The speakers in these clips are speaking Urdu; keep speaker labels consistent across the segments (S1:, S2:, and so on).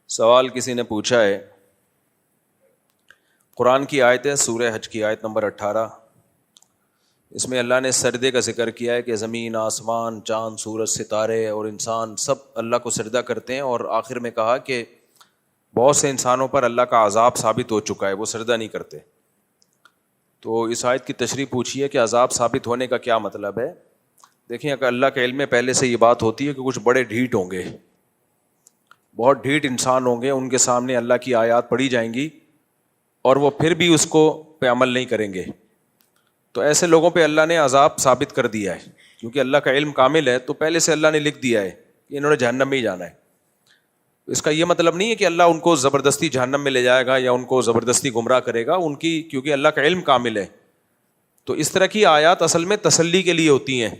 S1: سوال کسی نے پوچھا ہے، قرآن کی آیت ہے سورہ حج کی آیت نمبر 18، اس میں اللہ نے سجدے کا ذکر کیا ہے کہ زمین، آسمان، چاند، سورج، ستارے اور انسان سب اللہ کو سجدہ کرتے ہیں، اور آخر میں کہا کہ بہت سے انسانوں پر اللہ کا عذاب ثابت ہو چکا ہے، وہ سجدہ نہیں کرتے۔ تو اس آیت کی تشریح پوچھی ہے کہ عذاب ثابت ہونے کا کیا مطلب ہے۔ دیکھیں، اگر اللہ کے علم میں پہلے سے یہ بات ہوتی ہے کہ کچھ بڑے ڈھیٹ ہوں گے، بہت ڈھیٹ انسان ہوں گے، ان کے سامنے اللہ کی آیات پڑھی جائیں گی اور وہ پھر بھی اس کو پہ عمل نہیں کریں گے، تو ایسے لوگوں پہ اللہ نے عذاب ثابت کر دیا ہے، کیونکہ اللہ کا علم کامل ہے، تو پہلے سے اللہ نے لکھ دیا ہے کہ انہوں نے جہنم میں ہی جانا ہے۔ اس کا یہ مطلب نہیں ہے کہ اللہ ان کو زبردستی جہنم میں لے جائے گا یا ان کو زبردستی گمراہ کرے گا، ان کی کیونکہ اللہ کا علم کامل ہے۔ تو اس طرح کی آیات اصل میں تسلی کے لیے ہوتی ہیں،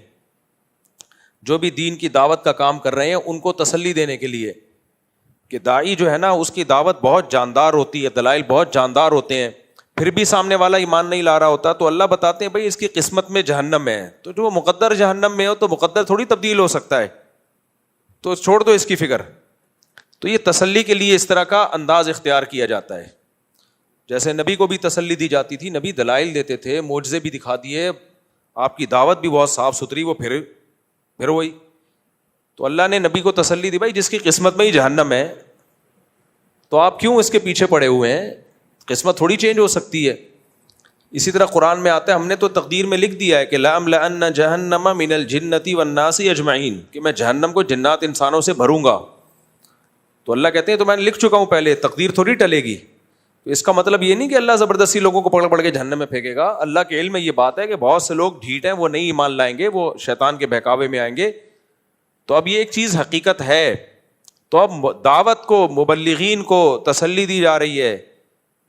S1: جو بھی دین کی دعوت کا کام کر رہے ہیں ان کو تسلی دینے کے لیے کہ داعی جو ہے نا اس کی دعوت بہت جاندار ہوتی ہے، دلائل بہت جاندار ہوتے ہیں، پھر بھی سامنے والا ایمان نہیں لا رہا ہوتا، تو اللہ بتاتے ہیں بھائی اس کی قسمت میں جہنم ہے، تو جو مقدر جہنم میں ہو تو مقدر تھوڑی تبدیل ہو سکتا ہے، تو چھوڑ دو اس کی فکر۔ تو یہ تسلی کے لیے اس طرح کا انداز اختیار کیا جاتا ہے۔ جیسے نبی کو بھی تسلی دی جاتی تھی، نبی دلائل دیتے تھے، معجزے بھی دکھا دیے، آپ کی دعوت بھی بہت صاف ستھری، وہ پھر وہی۔ تو اللہ نے نبی کو تسلی دی، بھائی جس کی قسمت میں ہی جہنم ہے تو آپ کیوں اس کے پیچھے پڑے ہوئے ہیں، قسمت تھوڑی چینج ہو سکتی ہے۔ اسی طرح قرآن میں آتا ہے، ہم نے تو تقدیر میں لکھ دیا ہے کہ لَأَمْلَأَنَّ جَهَنَّمَ مِنَ الْجِنَّةِ وَالنَّاسِ أَجْمَعِينَ، کہ میں جہنم کو جنات انسانوں سے بھروں گا۔ تو اللہ کہتے ہیں تو میں نے لکھ چکا ہوں پہلے، تقدیر تھوڑی ٹلے گی۔ تو اس کا مطلب یہ نہیں کہ اللہ زبردستی لوگوں کو پکڑ کے جہنم میں پھینکے گا۔ اللہ کے علم میں یہ بات ہے کہ بہت سے لوگ ڈھیٹ ہیں، وہ نہیں ایمان لائیں گے، وہ شیطان کے بہکاوے میں آئیں گے۔ تو اب یہ ایک چیز حقیقت ہے، تو اب دعوت کو، مبلغین کو تسلی دی جا رہی ہے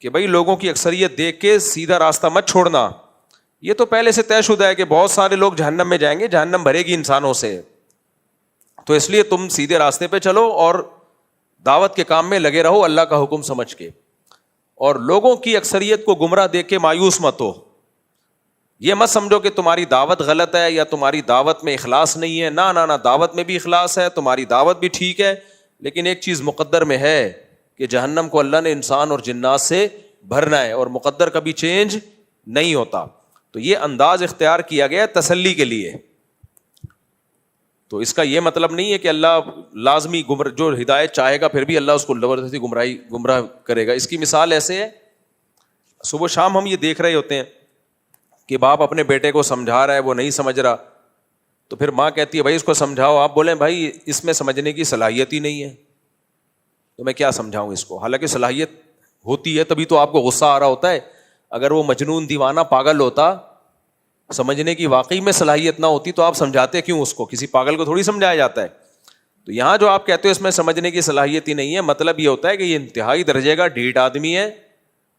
S1: کہ بھائی لوگوں کی اکثریت دیکھ کے سیدھا راستہ مت چھوڑنا، یہ تو پہلے سے طے شدہ ہے کہ بہت سارے لوگ جہنم میں جائیں گے، جہنم بھرے گی انسانوں سے، تو اس لیے تم سیدھے راستے پہ چلو اور دعوت کے کام میں لگے رہو اللہ کا حکم سمجھ کے، اور لوگوں کی اکثریت کو گمراہ دیکھ کے مایوس مت ہو۔ یہ مت سمجھو کہ تمہاری دعوت غلط ہے یا تمہاری دعوت میں اخلاص نہیں ہے، نہ دعوت میں بھی اخلاص ہے، تمہاری دعوت بھی ٹھیک ہے، لیکن ایک چیز مقدر میں ہے کہ جہنم کو اللہ نے انسان اور جنات سے بھرنا ہے، اور مقدر کبھی چینج نہیں ہوتا۔ تو یہ انداز اختیار کیا گیا تسلی کے لیے۔ تو اس کا یہ مطلب نہیں ہے کہ اللہ لازمی جو ہدایت چاہے گا پھر بھی اللہ اس کو زبردستی گمراہ کرے گا۔ اس کی مثال ایسے ہے، صبح شام ہم یہ دیکھ رہے ہوتے ہیں کہ باپ اپنے بیٹے کو سمجھا رہا ہے، وہ نہیں سمجھ رہا، تو پھر ماں کہتی ہے بھائی اس کو سمجھاؤ، آپ بولیں بھائی اس میں سمجھنے کی صلاحیت ہی نہیں ہے، تو میں کیا سمجھاؤں اس کو، حالانکہ صلاحیت ہوتی ہے، تبھی تو آپ کو غصہ آ رہا ہوتا ہے۔ اگر وہ مجنون، دیوانہ، پاگل ہوتا، سمجھنے کی واقعی میں صلاحیت نہ ہوتی، تو آپ سمجھاتے کیوں اس کو؟ کسی پاگل کو تھوڑی سمجھایا جاتا ہے۔ تو یہاں جو آپ کہتے ہو اس میں سمجھنے کی صلاحیت ہی نہیں ہے، مطلب یہ ہوتا ہے کہ یہ انتہائی درجے کا ڈھیٹ آدمی ہے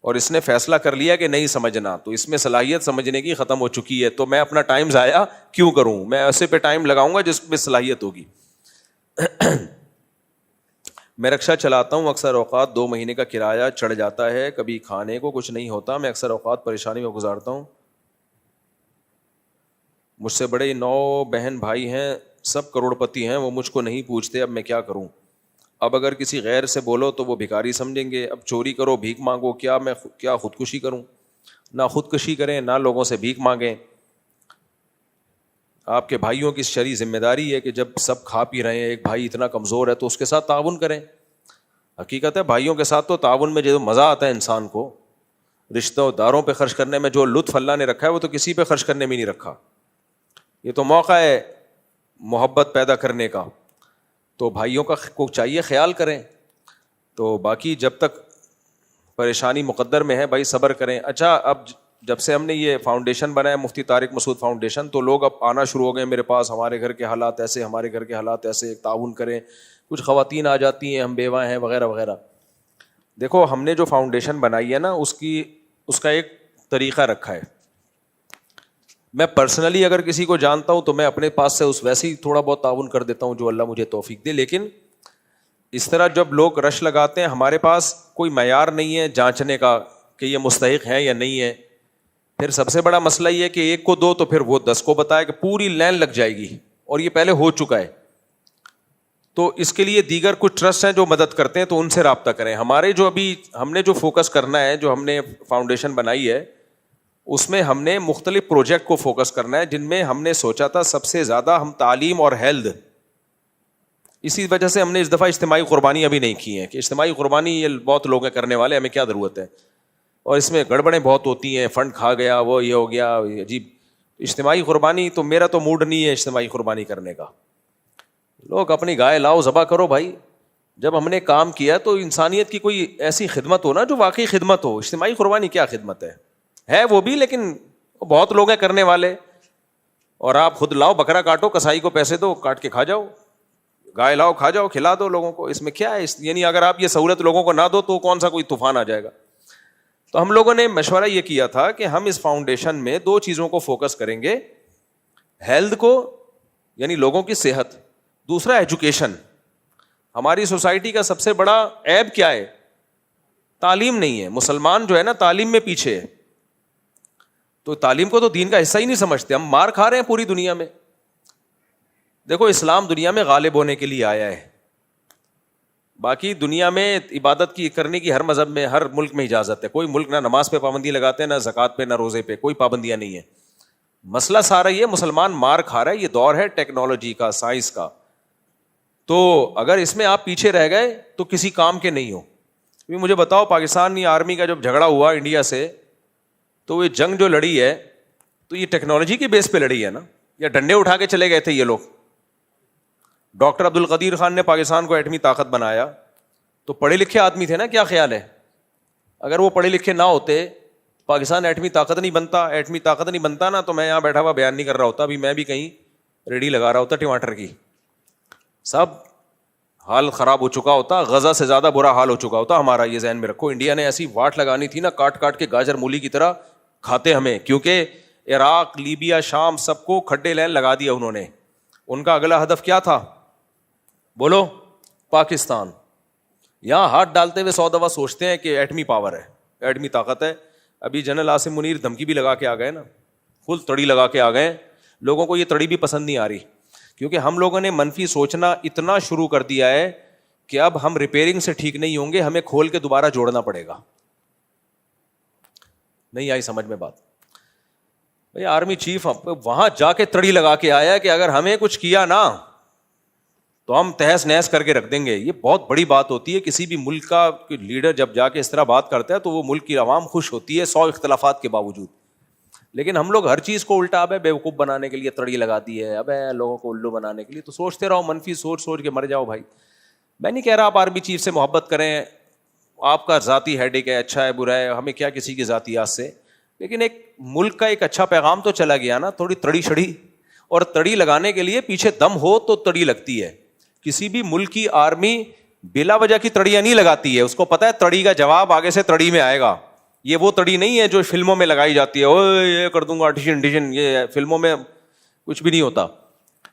S1: اور اس نے فیصلہ کر لیا کہ نہیں سمجھنا، تو اس میں صلاحیت سمجھنے کی ختم ہو چکی ہے، تو میں اپنا ٹائم ضائع کیوں کروں، میں ایسے پہ ٹائم لگاؤں گا جس میں صلاحیت ہوگی۔ میں رکشہ چلاتا ہوں، اکثر اوقات 2 مہینے کا کرایہ چڑھ جاتا ہے، کبھی کھانے کو کچھ نہیں ہوتا، میں اکثر اوقات پریشانی میں گزارتا ہوں۔ مجھ سے بڑے 9 بہن بھائی ہیں، سب کروڑ پتی ہیں، وہ مجھ کو نہیں پوچھتے، اب میں کیا کروں؟ اب اگر کسی غیر سے بولو تو وہ بھکاری سمجھیں گے، اب چوری کرو، بھیک مانگو، میں کیا خودکشی کروں؟ نہ خودکشی کریں، نہ لوگوں سے بھیک مانگیں۔ آپ کے بھائیوں کی شرعی ذمہ داری ہے کہ جب سب کھا پی رہے ہیں، ایک بھائی اتنا کمزور ہے تو اس کے ساتھ تعاون کریں۔ حقیقت ہے بھائیوں کے ساتھ تو تعاون میں جو مزہ آتا ہے انسان کو، رشتہ داروں پہ خرچ کرنے میں جو لطف اللہ نے رکھا ہے وہ تو کسی پہ خرچ کرنے میں نہیں رکھا۔ یہ تو موقع ہے محبت پیدا کرنے کا، تو بھائیوں کا کو چاہیے خیال کریں۔ تو باقی جب تک پریشانی مقدر میں ہے بھائی صبر کریں۔ اچھا، اب جب سے ہم نے یہ فاؤنڈیشن بنایا مفتی طارق مسعود فاؤنڈیشن، تو لوگ اب آنا شروع ہو گئے میرے پاس، ہمارے گھر کے حالات ایسے، ہمارے گھر کے حالات ایسے، تعاون کریں۔ کچھ خواتین آ جاتی ہیں، ہم بیوہ ہیں وغیرہ وغیرہ۔ دیکھو ہم نے جو فاؤنڈیشن بنائی ہے نا، اس کا ایک طریقہ رکھا ہے۔ میں پرسنلی اگر کسی کو جانتا ہوں تو میں اپنے پاس سے ویسے ہی تھوڑا بہت تعاون کر دیتا ہوں جو اللہ مجھے توفیق دے، لیکن اس طرح جب لوگ رش لگاتے ہیں، ہمارے پاس کوئی معیار نہیں ہے جانچنے کا کہ یہ مستحق ہے یا نہیں ہے۔ پھر سب سے بڑا مسئلہ یہ ہے کہ ایک کو دو تو پھر وہ 10 کو بتائے، کہ پوری لائن لگ جائے گی، اور یہ پہلے ہو چکا ہے۔ تو اس کے لیے دیگر کچھ ٹرسٹ ہیں جو مدد کرتے ہیں, تو ان سے رابطہ کریں. ہمارے جو ابھی ہم نے جو فوکس کرنا ہے, جو ہم نے فاؤنڈیشن بنائی ہے, اس میں ہم نے مختلف پروجیکٹ کو فوکس کرنا ہے, جن میں ہم نے سوچا تھا سب سے زیادہ ہم تعلیم اور ہیلتھ. اسی وجہ سے ہم نے اس دفعہ اجتماعی قربانی ابھی نہیں کی ہیں, کہ اجتماعی قربانی یہ بہت لوگ ہیں کرنے والے, ہمیں کیا ضرورت ہے, اور اس میں گڑبڑیں بہت ہوتی ہیں, فنڈ کھا گیا, وہ یہ ہو گیا, عجیب. اجتماعی قربانی تو میرا تو موڈ نہیں ہے اجتماعی قربانی کرنے کا. لوگ اپنی گائے لاؤ, ذبح کرو بھائی. جب ہم نے کام کیا تو انسانیت کی کوئی ایسی خدمت ہو نا جو واقعی خدمت ہو. اجتماعی قربانی کیا خدمت ہے وہ بھی, لیکن بہت لوگ ہیں کرنے والے. اور آپ خود لاؤ, بکرا کاٹو, کسائی کو پیسے دو, کاٹ کے کھا جاؤ, گائے لاؤ کھا جاؤ, کھلا دو لوگوں کو. اس میں کیا ہے, یعنی اگر آپ یہ سہولت لوگوں کو نہ دو تو کون سا کوئی طوفان آ جائے گا. تو ہم لوگوں نے مشورہ یہ کیا تھا کہ ہم اس فاؤنڈیشن میں 2 چیزوں کو فوکس کریں گے, ہیلتھ کو یعنی لوگوں کی صحت, دوسرا ایجوکیشن. ہماری سوسائٹی کا سب سے بڑا عیب کیا ہے, تعلیم نہیں ہے. مسلمان جو ہے نا تعلیم میں پیچھے ہے, تو تعلیم کو تو دین کا حصہ ہی نہیں سمجھتے. ہم مار کھا رہے ہیں پوری دنیا میں. دیکھو اسلام دنیا میں غالب ہونے کے لیے آیا ہے, باقی دنیا میں عبادت کی کرنے کی ہر مذہب میں ہر ملک میں اجازت ہے. کوئی ملک نہ نماز پہ پابندی لگاتے ہیں, نہ زکوٰۃ پہ, نہ روزے پہ, کوئی پابندیاں نہیں ہے. مسئلہ سارا یہ مسلمان مار کھا رہا ہے. یہ دور ہے ٹیکنالوجی کا, سائنس کا. تو اگر اس میں آپ پیچھے رہ گئے تو کسی کام کے نہیں ہو. مجھے بتاؤ, پاکستانی آرمی کا جب جھگڑا ہوا انڈیا سے, تو یہ جنگ جو لڑی ہے تو یہ ٹیکنالوجی کی بیس پہ لڑی ہے نا, یا ڈنڈے اٹھا کے چلے گئے تھے یہ لوگ. ڈاکٹر عبد القدیر خان نے پاکستان کو ایٹمی طاقت بنایا تو پڑھے لکھے آدمی تھے نا. کیا خیال ہے, اگر وہ پڑھے لکھے نہ ہوتے, پاکستان ایٹمی طاقت نہیں بنتا. ایٹمی طاقت نہیں بنتا نا, تو میں یہاں بیٹھا ہوا بیان نہیں کر رہا ہوتا. ابھی میں بھی کہیں ریڈی لگا رہا ہوتا ٹماٹر کی. سب حال خراب ہو چکا ہوتا, غزہ سے زیادہ برا حال ہو چکا ہوتا ہمارا. یہ ذہن میں رکھو, انڈیا نے ایسی واٹ لگانی تھی نا, کاٹ کاٹ کے گاجر مولی کی طرح کھاتے ہمیں. کیونکہ عراق, لیبیا, شام سب کو کھڈے لین لگا دیا انہوں نے. ان کا اگلا ہدف کیا تھا بولو, پاکستان. یہاں ہاتھ ڈالتے ہوئے 100 دفعہ سوچتے ہیں کہ ایٹمی پاور ہے, ایٹمی طاقت ہے. ابھی جنرل عاصم منیر دھمکی بھی لگا کے آ گئے نا, فل تڑی لگا کے آ گئے. لوگوں کو یہ تڑی بھی پسند نہیں آ رہی, کیونکہ ہم لوگوں نے منفی سوچنا اتنا شروع کر دیا ہے کہ اب ہم ریپیئرنگ سے ٹھیک نہیں ہوں گے, ہمیں کھول کے دوبارہ جوڑنا پڑے گا. نہیں آئی سمجھ میں بات؟ بھائی آرمی چیف وہاں جا کے تڑی لگا کے آیا کہ اگر ہمیں کچھ کیا نا تو ہم تہس نہس کر کے رکھ دیں گے. یہ بہت بڑی بات ہوتی ہے. کسی بھی ملک کا لیڈر جب جا کے اس طرح بات کرتا ہے تو وہ ملک کی عوام خوش ہوتی ہے 100 اختلافات کے باوجود. لیکن ہم لوگ ہر چیز کو الٹا بیوقوف بنانے کے لیے تڑی لگا دی ہے, لوگوں کو الو بنانے کے لیے. تو سوچتے رہو, منفی سوچ سوچ کے مر جاؤ بھائی. میں نہیں کہہ رہا آپ آرمی چیف سے محبت کریں, آپ کا ذاتی ہیڈک ہے, اچھا ہے برا ہے, ہمیں کیا کسی کی ذاتیات سے. لیکن ایک ملک کا ایک اچھا پیغام تو چلا گیا نا, تھوڑی تڑی شڑی. اور تڑی لگانے کے لیے پیچھے دم ہو تو تڑی لگتی ہے. کسی بھی ملک کی آرمی بلا وجہ کی تڑیاں نہیں لگاتی ہے. اس کو پتا ہے تڑی کا جواب آگے سے تڑی میں آئے گا. یہ وہ تڑی نہیں ہے جو فلموں میں لگائی جاتی ہے, اوے یہ کر دوں گا ڈیشن ڈیشن. یہ فلموں میں کچھ بھی نہیں ہوتا.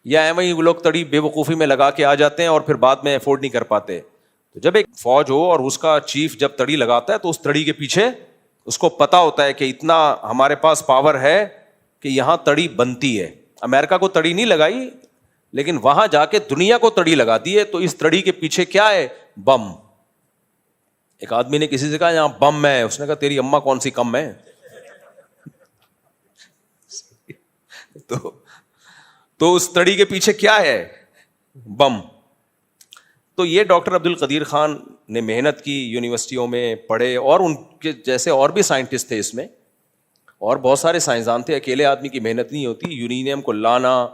S1: یا ایویں ہی وہ لوگ تڑی بے وقوفی میں لگا کے آ جاتے ہیں اور پھر بعد میں افورڈ نہیں کر پاتے. تو جب ایک فوج ہو اور اس کا چیف جب تڑی لگاتا ہے تو اس تڑی کے پیچھے اس کو پتا ہوتا ہے کہ اتنا ہمارے پاس پاور ہے کہ یہاں تڑی بنتی ہے. امریکہ کو تڑی نہیں لگائی, لیکن وہاں جا کے دنیا کو تڑی لگا دی ہے. تو اس تڑی کے پیچھے کیا ہے؟ بم. ایک آدمی نے کسی سے کہا یہاں بم ہے, اس نے کہا تیری اماں کون سی کم ہے. تو اس تڑی کے پیچھے کیا ہے؟ بم. تو یہ ڈاکٹر عبد القدیر خان نے محنت کی, یونیورسٹیوں میں پڑھے, اور ان کے جیسے اور بھی سائنٹسٹ تھے اس میں, اور بہت سارے سائنسدان تھے. اکیلے آدمی کی محنت نہیں ہوتی. یورینیم کو لانا,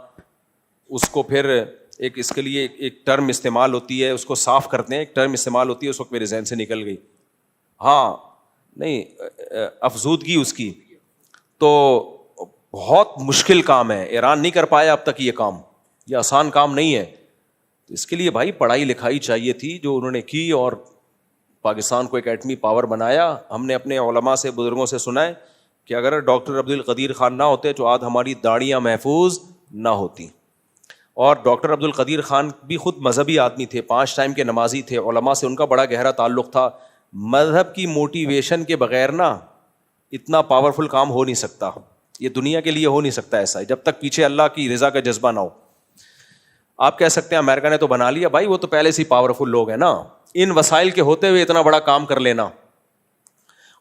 S1: اس کو پھر ایک اس کے لیے ایک ٹرم استعمال ہوتی ہے, اس کو صاف کرتے ہیں, ایک ٹرم استعمال ہوتی ہے, اس وقت میرے ذہن سے نکل گئی. ہاں نہیں, افزودگی اس کی. تو بہت مشکل کام ہے, ایران نہیں کر پایا اب تک یہ کام. یہ آسان کام نہیں ہے. اس کے لیے بھائی پڑھائی لکھائی چاہیے تھی جو انہوں نے کی, اور پاکستان کو ایک ایٹمی پاور بنایا. ہم نے اپنے علماء سے, بزرگوں سے سنا ہے کہ اگر ڈاکٹر عبد القدیر خان نہ ہوتے تو آج ہماری داڑیاں محفوظ نہ ہوتی. اور ڈاکٹر عبد القدیر خان بھی خود مذہبی آدمی تھے, 5 ٹائم کے نمازی تھے, علماء سے ان کا بڑا گہرا تعلق تھا. مذہب کی موٹیویشن کے بغیر نا اتنا پاورفل کام ہو نہیں سکتا. یہ دنیا کے لیے ہو نہیں سکتا ایسا, جب تک پیچھے اللہ کی رضا کا جذبہ نہ ہو. آپ کہہ سکتے ہیں امریکہ نے تو بنا لیا، بھائی وہ تو پہلے سے پاورفل لوگ ہیں نا، ان وسائل کے ہوتے ہوئے اتنا بڑا کام کر لینا.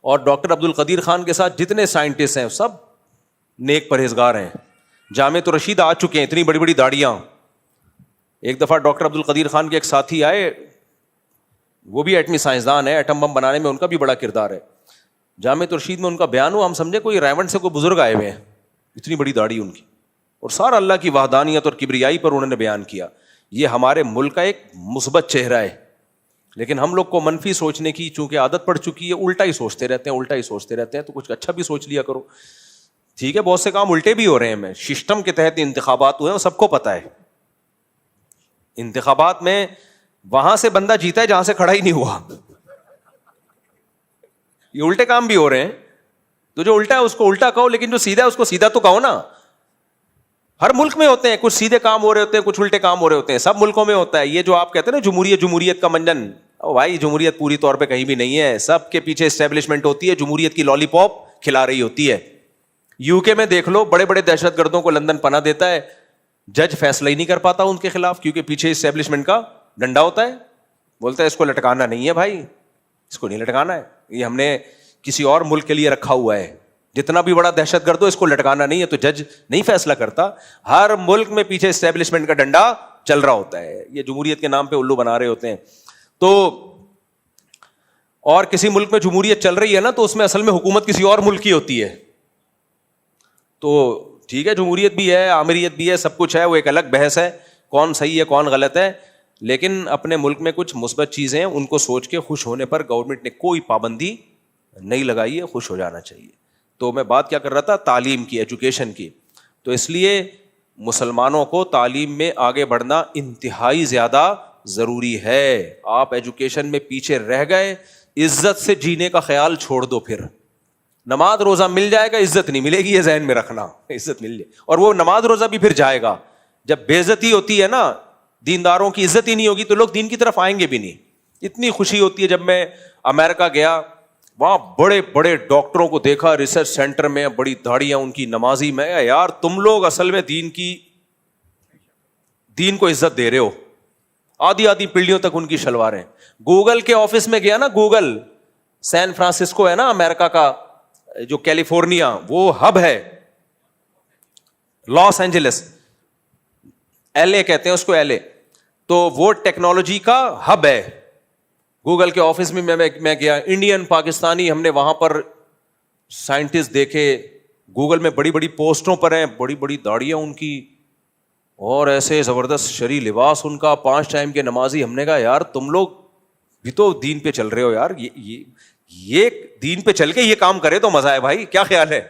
S1: اور ڈاکٹر عبد القدیر خان کے ساتھ جتنے سائنٹسٹ ہیں سب نیک پرہیزگار ہیں. جامعۃ الرشید آ چکے ہیں، اتنی بڑی بڑی داڑیاں. ایک دفعہ ڈاکٹر عبد القدیر خان کے ایک ساتھی آئے، وہ بھی ایٹمی سائنسدان ہے، ایٹم بم بنانے میں ان کا بھی بڑا کردار ہے. جامعۃ الرشید میں ان کا بیان ہوا، ہم سمجھے کوئی ریونڈ سے کوئی بزرگ آئے ہوئے ہیں، اتنی بڑی داڑھی ان کی، اور سارا اللہ کی وحدانیت اور کبریائی پر انہوں نے بیان کیا. یہ ہمارے ملک کا ایک مثبت چہرہ ہے، لیکن ہم لوگ کو منفی سوچنے کی چونکہ عادت پڑ چکی ہے، الٹا ہی سوچتے رہتے ہیں، الٹا ہی سوچتے رہتے ہیں. تو کچھ اچھا بھی سوچ لیا کرو. ٹھیک ہے، بہت سے کام الٹے بھی ہو رہے ہیں. میں سسٹم کے تحت انتخابات ہوئے ہیں، وہ سب کو پتہ ہے. انتخابات میں وہاں سے بندہ جیتا ہے جہاں سے کھڑا ہی نہیں ہوا. یہ الٹے کام بھی ہو رہے ہیں. تو جو الٹا ہے اس کو الٹا کہو، لیکن جو سیدھا ہے اس کو سیدھا تو کہو نا. ہر ملک میں ہوتے ہیں، کچھ سیدھے کام ہو رہے ہوتے ہیں، کچھ الٹے کام ہو رہے ہوتے ہیں، سب ملکوں میں ہوتا ہے. یہ جو آپ کہتے ہیں نا جمہوریت کا منجن، او بھائی جمہوریت پوری طور پہ کہیں بھی نہیں ہے. سب کے پیچھے اسٹیبلشمنٹ ہوتی ہے، جمہوریت کی لالی پاپ کھلا رہی ہوتی ہے. یو کے میں دیکھ لو، بڑے بڑے دہشت گردوں کو لندن پناہ دیتا ہے، جج فیصلہ ہی نہیں کر پاتا ان کے خلاف، کیونکہ پیچھے اسٹیبلشمنٹ کا ڈنڈا ہوتا ہے. بولتا ہے اس کو لٹکانا نہیں ہے بھائی، اس کو نہیں لٹکانا ہے، یہ ہم نے کسی اور ملک کے لیے رکھا ہوا ہے. جتنا بھی بڑا دہشت گرد ہو اس کو لٹکانا نہیں ہے. تو جج نہیں فیصلہ کرتا، ہر ملک میں پیچھے اسٹیبلشمنٹ کا ڈنڈا چل رہا ہوتا ہے. یہ جمہوریت کے نام پہ الو بنا رہے ہوتے ہیں. تو اور کسی ملک میں جمہوریت چل رہی ہے نا، تو اس میں اصل میں حکومت کسی اور ملک کی ہوتی ہے. تو ٹھیک ہے، جمہوریت بھی ہے، آمریت بھی ہے، سب کچھ ہے، وہ ایک الگ بحث ہے، کون صحیح ہے کون غلط ہے. لیکن اپنے ملک میں کچھ مثبت چیزیں ہیں، ان کو سوچ کے خوش ہونے پر گورنمنٹ نے کوئی پابندی نہیں لگائی ہے، خوش ہو جانا چاہیے. تو میں بات کیا کر رہا تھا؟ تعلیم کی، ایجوکیشن کی. تو اس لیے مسلمانوں کو تعلیم میں آگے بڑھنا انتہائی زیادہ ضروری ہے. آپ ایجوکیشن میں پیچھے رہ گئے، عزت سے جینے کا خیال چھوڑ دو. پھر نماز روزہ مل جائے گا، عزت نہیں ملے گی، یہ ذہن میں رکھنا. عزت مل جائے، اور وہ نماز روزہ بھی پھر جائے گا. جب بے عزتی ہوتی ہے نا، دینداروں کی عزت ہی نہیں ہوگی، تو لوگ دین کی طرف آئیں گے بھی نہیں. اتنی خوشی ہوتی ہے جب میں امریکہ گیا، وہاں بڑے بڑے ڈاکٹروں کو دیکھا ریسرچ سینٹر میں، بڑی داڑیاں ان کی، نمازی. میں یار تم لوگ اصل میں دین کو عزت دے رہے ہو. آدھی آدھی پیڑھیوں تک ان کی شلواریں. گوگل کے آفس میں گیا نا، گوگل سین فرانسسکو ہے نا امریکہ کا، جو کیلیفورنیا وہ ہب ہے، لاس اینجلس، ایل اے کہتے ہیں اس کو، ایل اے. تو وہ ٹیکنالوجی کا ہب ہے. گوگل کے آفس میں میں گیا، انڈین پاکستانی ہم نے وہاں پر سائنٹسٹ دیکھے، گوگل میں بڑی بڑی پوسٹوں پر ہیں، بڑی بڑی داڑیاں ان کی، اور ایسے زبردست شرعی لباس ان کا، 5 ٹائم کے نمازی. ہم نے کہا یار تم لوگ بھی تو دین پہ چل رہے ہو یار، یہ دین پہ چل کے یہ کام کرے تو مزہ ہے بھائی. کیا خیال ہے؟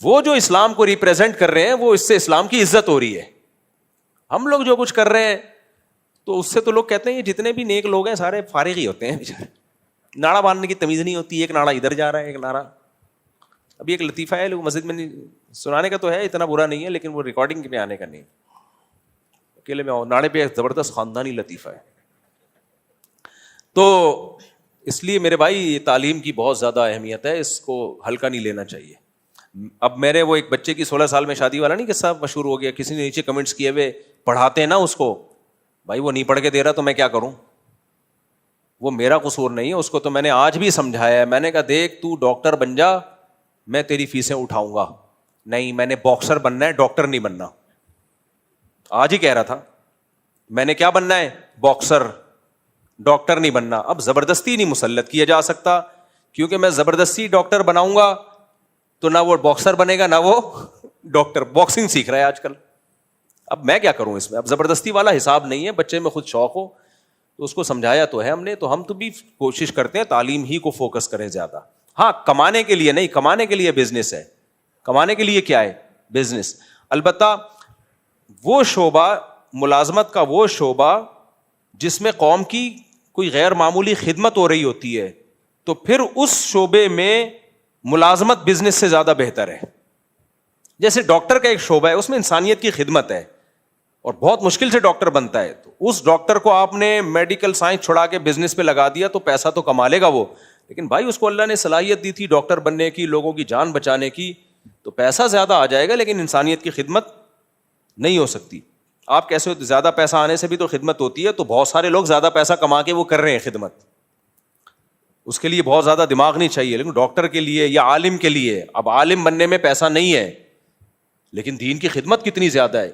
S1: وہ جو اسلام کو ریپریزنٹ کر رہے ہیں، وہ اس سے اسلام کی عزت ہو رہی ہے. ہم لوگ جو کچھ کر رہے ہیں تو اس سے تو لوگ کہتے ہیں یہ جتنے بھی نیک لوگ ہیں سارے فارغ ہی ہوتے ہیں بیچارے. ناڑا باندھنے کی تمیز نہیں ہوتی، ایک ناڑا ادھر جا رہا ہے، ایک ناڑا. ابھی ایک لطیفہ ہے، لوگ مسجد میں نہیں سنانے کا تو ہے، اتنا برا نہیں ہے، لیکن وہ ریکارڈنگ پہ آنے کا نہیں. اکیلے میں ناڑے پہ ایک زبردست خاندانی لطیفہ ہے. تو اس لیے میرے بھائی تعلیم کی بہت زیادہ اہمیت ہے، اس کو ہلکا نہیں لینا چاہیے. اب میرے وہ ایک بچے کی 16 سال میں شادی والا نہیں قصہ مشہور ہو گیا، کسی نے نیچے کمنٹس کیے ہوئے، پڑھاتے ہیں نا اس کو، بھائی وہ نہیں پڑھ کے دے رہا تو میں کیا کروں؟ وہ میرا قصور نہیں ہے. اس کو تو میں نے آج بھی سمجھایا ہے. میں نے کہا دیکھ تو ڈاکٹر بن جا، میں تیری فیسیں اٹھاؤں گا. نہیں، میں نے باکسر بننا ہے، ڈاکٹر نہیں بننا. آج ہی کہہ رہا تھا میں نے کیا بننا ہے، باکسر، ڈاکٹر نہیں بننا. اب زبردستی نہیں مسلط کیا جا سکتا، کیونکہ میں زبردستی ڈاکٹر بناؤں گا تو نہ وہ باکسر بنے گا نہ وہ ڈاکٹر. باکسنگ سیکھ رہا ہے آج کل. اب میں کیا کروں اس میں؟ اب زبردستی والا حساب نہیں ہے. بچے میں خود شوق ہو تو اس کو سمجھایا تو ہے ہم نے. تو ہم تو بھی کوشش کرتے ہیں تعلیم ہی کو فوکس کریں زیادہ. ہاں کمانے کے لیے نہیں، کمانے کے لیے بزنس ہے. کمانے کے لیے کیا ہے؟ بزنس. البتہ وہ شعبہ، ملازمت کا وہ شعبہ جس میں قوم کی کوئی غیر معمولی خدمت ہو رہی ہوتی ہے، تو پھر اس شعبے میں ملازمت بزنس سے زیادہ بہتر ہے. جیسے ڈاکٹر کا ایک شعبہ ہے، اس میں انسانیت کی خدمت ہے اور بہت مشکل سے ڈاکٹر بنتا ہے. تو اس ڈاکٹر کو آپ نے میڈیکل سائنس چھوڑا کے بزنس پہ لگا دیا تو پیسہ تو کما لے گا وہ، لیکن بھائی اس کو اللہ نے صلاحیت دی تھی ڈاکٹر بننے کی، لوگوں کی جان بچانے کی، تو پیسہ زیادہ آ جائے گا لیکن انسانیت کی خدمت نہیں ہو سکتی. آپ کیسے زیادہ پیسہ آنے سے بھی تو خدمت ہوتی ہے, تو بہت سارے لوگ زیادہ پیسہ کما کے وہ کر رہے ہیں خدمت, اس کے لیے بہت زیادہ دماغ نہیں چاہیے. لیکن ڈاکٹر کے لیے یا عالم کے لیے, اب عالم بننے میں پیسہ نہیں ہے لیکن دین کی خدمت کتنی زیادہ ہے.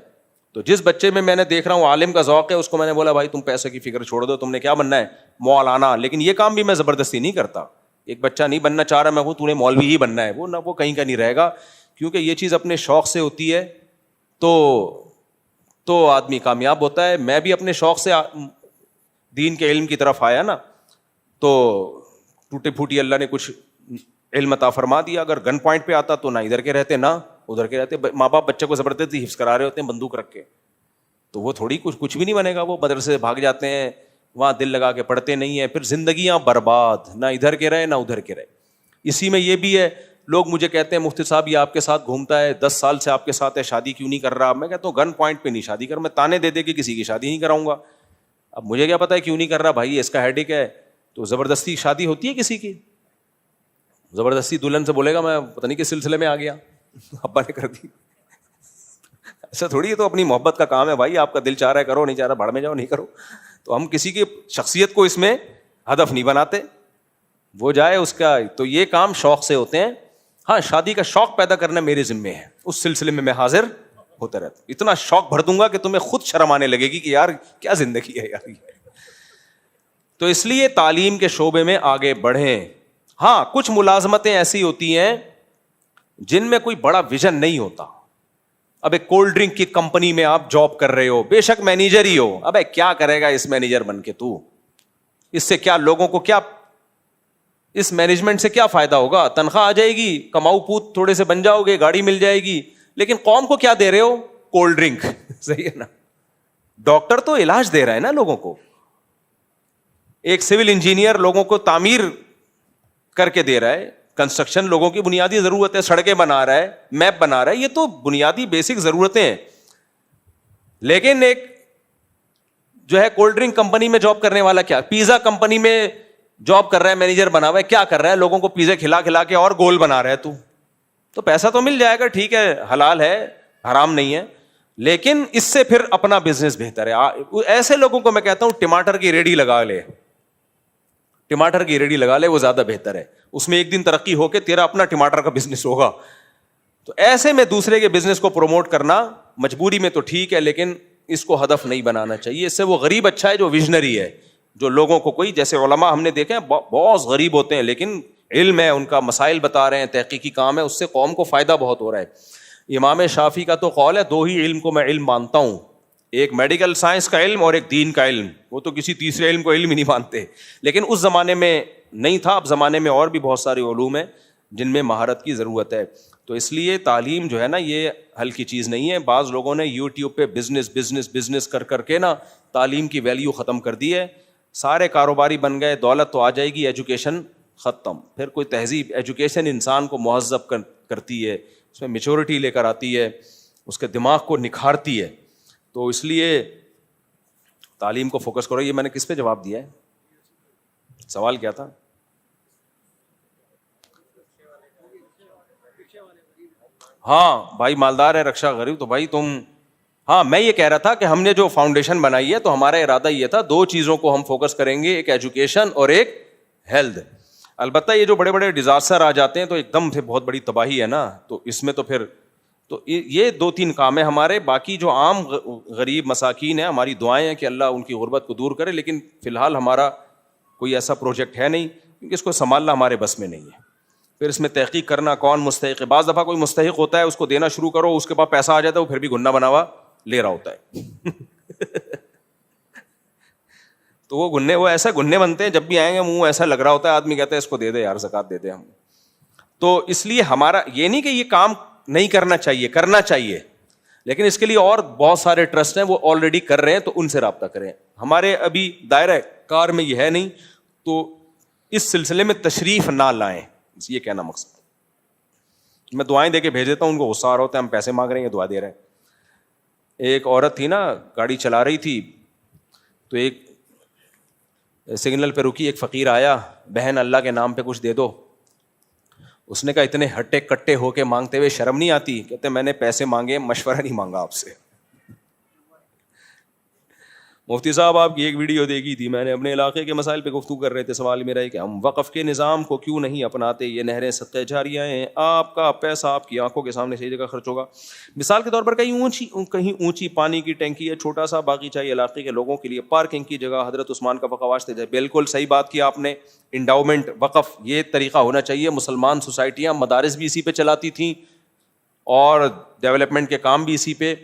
S1: تو جس بچے میں نے دیکھ رہا ہوں عالم کا ذوق ہے, اس کو میں نے بولا بھائی تم پیسے کی فکر چھوڑ دو, تم نے کیا بننا ہے مولانا. لیکن یہ کام بھی میں زبردستی نہیں کرتا. ایک بچہ نہیں بننا چاہ رہا میں ہوں, تو نے مولوی ہی بننا ہے, وہ نہ وہ کہیں کا نہیں رہے گا, کیونکہ یہ چیز اپنے شوق سے ہوتی ہے تو آدمی کامیاب ہوتا ہے. میں بھی اپنے شوق سے دین کے علم کی طرف آیا نا, تو ٹوٹے پھوٹی اللہ نے کچھ علم عطا فرما دیا. اگر گن پوائنٹ پہ آتا تو نہ ادھر کے رہتے نہ ادھر کے رہتے. ماں باپ بچے کو زبردستی حفظ کرا رہے ہوتے ہیں بندوق رکھ کے, تو وہ تھوڑی کچھ بھی نہیں بنے گا. وہ مدرسے بھاگ جاتے ہیں, وہاں دل لگا کے پڑھتے نہیں ہیں, پھر زندگیاں برباد, نہ ادھر کے رہے نہ ادھر کے رہے. اسی میں یہ بھی ہے, لوگ مجھے کہتے ہیں مفتی صاحب یہ آپ کے ساتھ گھومتا ہے 10 سال سے آپ کے ساتھ ہے, شادی کیوں نہیں کر رہا؟ میں کہتا ہوں گن پوائنٹ پہ نہیں شادی کر, میں تانے دے دے کے کسی کی شادی نہیں کراؤں گا. اب مجھے کیا پتا ہے کیوں نہیں کر رہا بھائی, اس کا ہیڈک ہے. تو زبردستی شادی ہوتی ہے کسی کی, زبردستی دلہن سے بولے گا میں پتہ نہیں کس سلسلے میں آ گیا, ابا نے کر دی. ایسا تھوڑی ہے, تو اپنی محبت کا کام ہے بھائی, آپ کا دل چاہ رہا ہے کرو, نہیں چاہ رہا بھاڑ میں جاؤ نہیں کرو. تو ہم کسی کی شخصیت کو اس میں ہدف نہیں بناتے, وہ جائے اس کا. تو یہ کام شوق سے ہوتے ہیں. ہاں شادی کا شوق پیدا کرنا میرے ذمہ ہے, اس سلسلے میں حاضر ہوتا رہتا ہوں. اتنا شوق بھر دوں گا کہ تمہیں خود شرم آنے لگے گی کہ یار کیا زندگی ہے یار. تو اس لیے تعلیم کے شعبے میں آگے بڑھیں. ہاں کچھ ملازمتیں ایسی ہوتی ہیں جن میں کوئی بڑا ویژن نہیں ہوتا. اب ایک کولڈ ڈرنک کی کمپنی میں آپ جاب کر رہے ہو, بے شک مینیجر ہی ہو, ابے کیا کرے گا اس مینیجر بن کے تو, اس سے کیا لوگوں کو کیا, اس مینجمنٹ سے کیا فائدہ ہوگا؟ تنخواہ آ جائے گی, کماؤ پوت تھوڑے سے بن جاؤ گے, گاڑی مل جائے گی, لیکن قوم کو کیا دے رہے ہو؟ Cold drink. صحیح ہے نا. ڈاکٹر تو علاج دے رہا ہے نا لوگوں کو, ایک سول انجینئر لوگوں کو تعمیر کر کے دے رہا ہے, کنسٹرکشن لوگوں کی بنیادی ضرورت ہے, سڑکیں بنا رہا ہے, میپ بنا رہا ہے, یہ تو بنیادی بیسک ضرورتیں ہیں. لیکن ایک جو ہے کولڈ ڈرنک کمپنی میں جاب کرنے والا کیا, پیزا کمپنی میں جاب کر رہا ہے, مینیجر بنا ہوا ہے, کیا کر رہا ہے؟ لوگوں کو پیزا کھلا کھلا کے اور گول بنا رہا ہے. تو پیسہ تو مل جائے گا, ٹھیک ہے, حلال ہے, حرام نہیں ہے, لیکن اس سے پھر اپنا بزنس بہتر ہے. ایسے لوگوں کو میں کہتا ہوں ٹماٹر کی ریڈی لگا لے, ٹماٹر کی ریڈی لگا لے, وہ زیادہ بہتر ہے. اس میں ایک دن ترقی ہو کے تیرا اپنا ٹماٹر کا بزنس ہوگا. تو ایسے میں دوسرے کے بزنس کو پروموٹ کرنا مجبوری میں تو ٹھیک ہے, لیکن اس کو ہدف نہیں بنانا چاہیے. اس سے وہ غریب اچھا ہے جو ویژنری ہے, جو لوگوں کو کوئی, جیسے علماء ہم نے دیکھے ہیں بہت غریب ہوتے ہیں لیکن علم ہے, ان کا مسائل بتا رہے ہیں, تحقیقی کام ہے, اس سے قوم کو فائدہ بہت ہو رہا ہے. امام شافعی کا تو قول ہے 2 ہی علم کو میں علم مانتا ہوں, ایک میڈیکل سائنس کا علم اور ایک دین کا علم. وہ تو کسی تیسرے علم کو علم ہی نہیں مانتے, لیکن اس زمانے میں نہیں تھا. اب زمانے میں اور بھی بہت سارے علوم ہیں جن میں مہارت کی ضرورت ہے. تو اس لیے تعلیم جو ہے نا یہ ہلکی چیز نہیں ہے. بعض لوگوں نے یوٹیوب پہ بزنس کر کے نا تعلیم کی ویلیو ختم کر دی ہے. سارے کاروباری بن گئے, دولت تو آ جائے گی, ایجوکیشن ختم. پھر کوئی تہذیب, ایجوکیشن انسان کو مہذب کرتی ہے, اس میں میچورٹی لے کر آتی ہے, اس کے دماغ کو نکھارتی ہے. تو اس لیے تعلیم کو فوکس کرو. یہ میں نے کس پہ جواب دیا ہے؟ سوال کیا تھا؟ ہاں بھائی مالدار ہے, رکشا غریب. تو بھائی تم, ہاں میں یہ کہہ رہا تھا کہ ہم نے جو فاؤنڈیشن بنائی ہے تو ہمارا ارادہ یہ تھا 2 چیزوں کو ہم فوکس کریں گے, ایک ایجوکیشن اور ایک ہیلتھ. البتہ یہ جو بڑے بڑے ڈیزاسٹر آ جاتے ہیں تو ایک دم سے بہت بڑی تباہی ہے نا, تو اس میں تو پھر تو یہ 2-3 کام ہیں ہمارے. باقی جو عام غریب مساکین ہیں, ہماری دعائیں ہیں کہ اللہ ان کی غربت کو دور کرے, لیکن فی الحال ہمارا کوئی ایسا پروجیکٹ ہے نہیں, کیونکہ اس کو سنبھالنا ہمارے بس میں نہیں ہے. پھر اس میں تحقیق کرنا کون مستحق ہے. بعض دفعہ کوئی مستحق ہوتا ہے, اس کو دینا شروع کرو, اس کے بعد پیسہ آ جاتا ہے, وہ پھر بھی گنا بناوا لے رہا ہوتا ہے. تو وہ گنے, وہ ایسا گنے بنتے ہیں, جب بھی آئیں گے منہ ایسا لگ رہا ہوتا ہے, آدمی کہتا ہے اس کو دے دے یار, زکات دے دے ہم. تو اس لیے ہمارا یہ نہیں کہ یہ کام نہیں کرنا چاہیے, کرنا چاہیے, لیکن اس کے لیے اور بہت سارے ٹرسٹ ہیں وہ آلریڈی کر رہے ہیں, تو ان سے رابطہ کریں. ہمارے ابھی دائرہ کار میں یہ ہے نہیں, تو اس سلسلے میں تشریف نہ لائیں, یہ کہنا مقصد. میں دعائیں دے کے بھیج دیتا ہوں, ان کو غصہ آ رہا ہوتا ہے, ہم پیسے مانگ رہے ہیں, دعا دے رہے ہیں. ایک عورت تھی نا, گاڑی چلا رہی تھی, تو ایک سگنل پہ رکی, ایک فقیر آیا, بہن اللہ کے نام پہ کچھ دے دو. اس نے کہا اتنے ہٹے کٹے ہو کے مانگتے ہوئے شرم نہیں آتی؟ کہتے میں نے پیسے مانگے, مشورہ نہیں مانگا آپ سے.
S2: مفتی صاحب آپ کی ایک ویڈیو دیکھی تھی میں نے، اپنے علاقے کے مسائل پہ گفتگو کر رہے تھے، سوال میرا ہے کہ ہم وقف کے نظام کو کیوں نہیں اپناتے؟ یہ نہریں صدقہ جاریہ ہیں، آپ کا پیسہ آپ کی آنکھوں کے سامنے صحیح جگہ خرچ ہوگا. مثال کے طور پر کہیں اونچی پانی کی ٹینکی ہے، چھوٹا سا باغیچہ علاقے کے لوگوں کے لیے پارکنگ کی جگہ، حضرت عثمان کا وقف واسطے جائے. بالکل صحیح بات کی آپ نے. انڈاؤمنٹ وقف یہ طریقہ ہونا چاہیے. مسلمان سوسائٹیاں مدارس بھی اسی پہ چلاتی تھیں اور ڈیولپمنٹ کے کام بھی اسی پہ،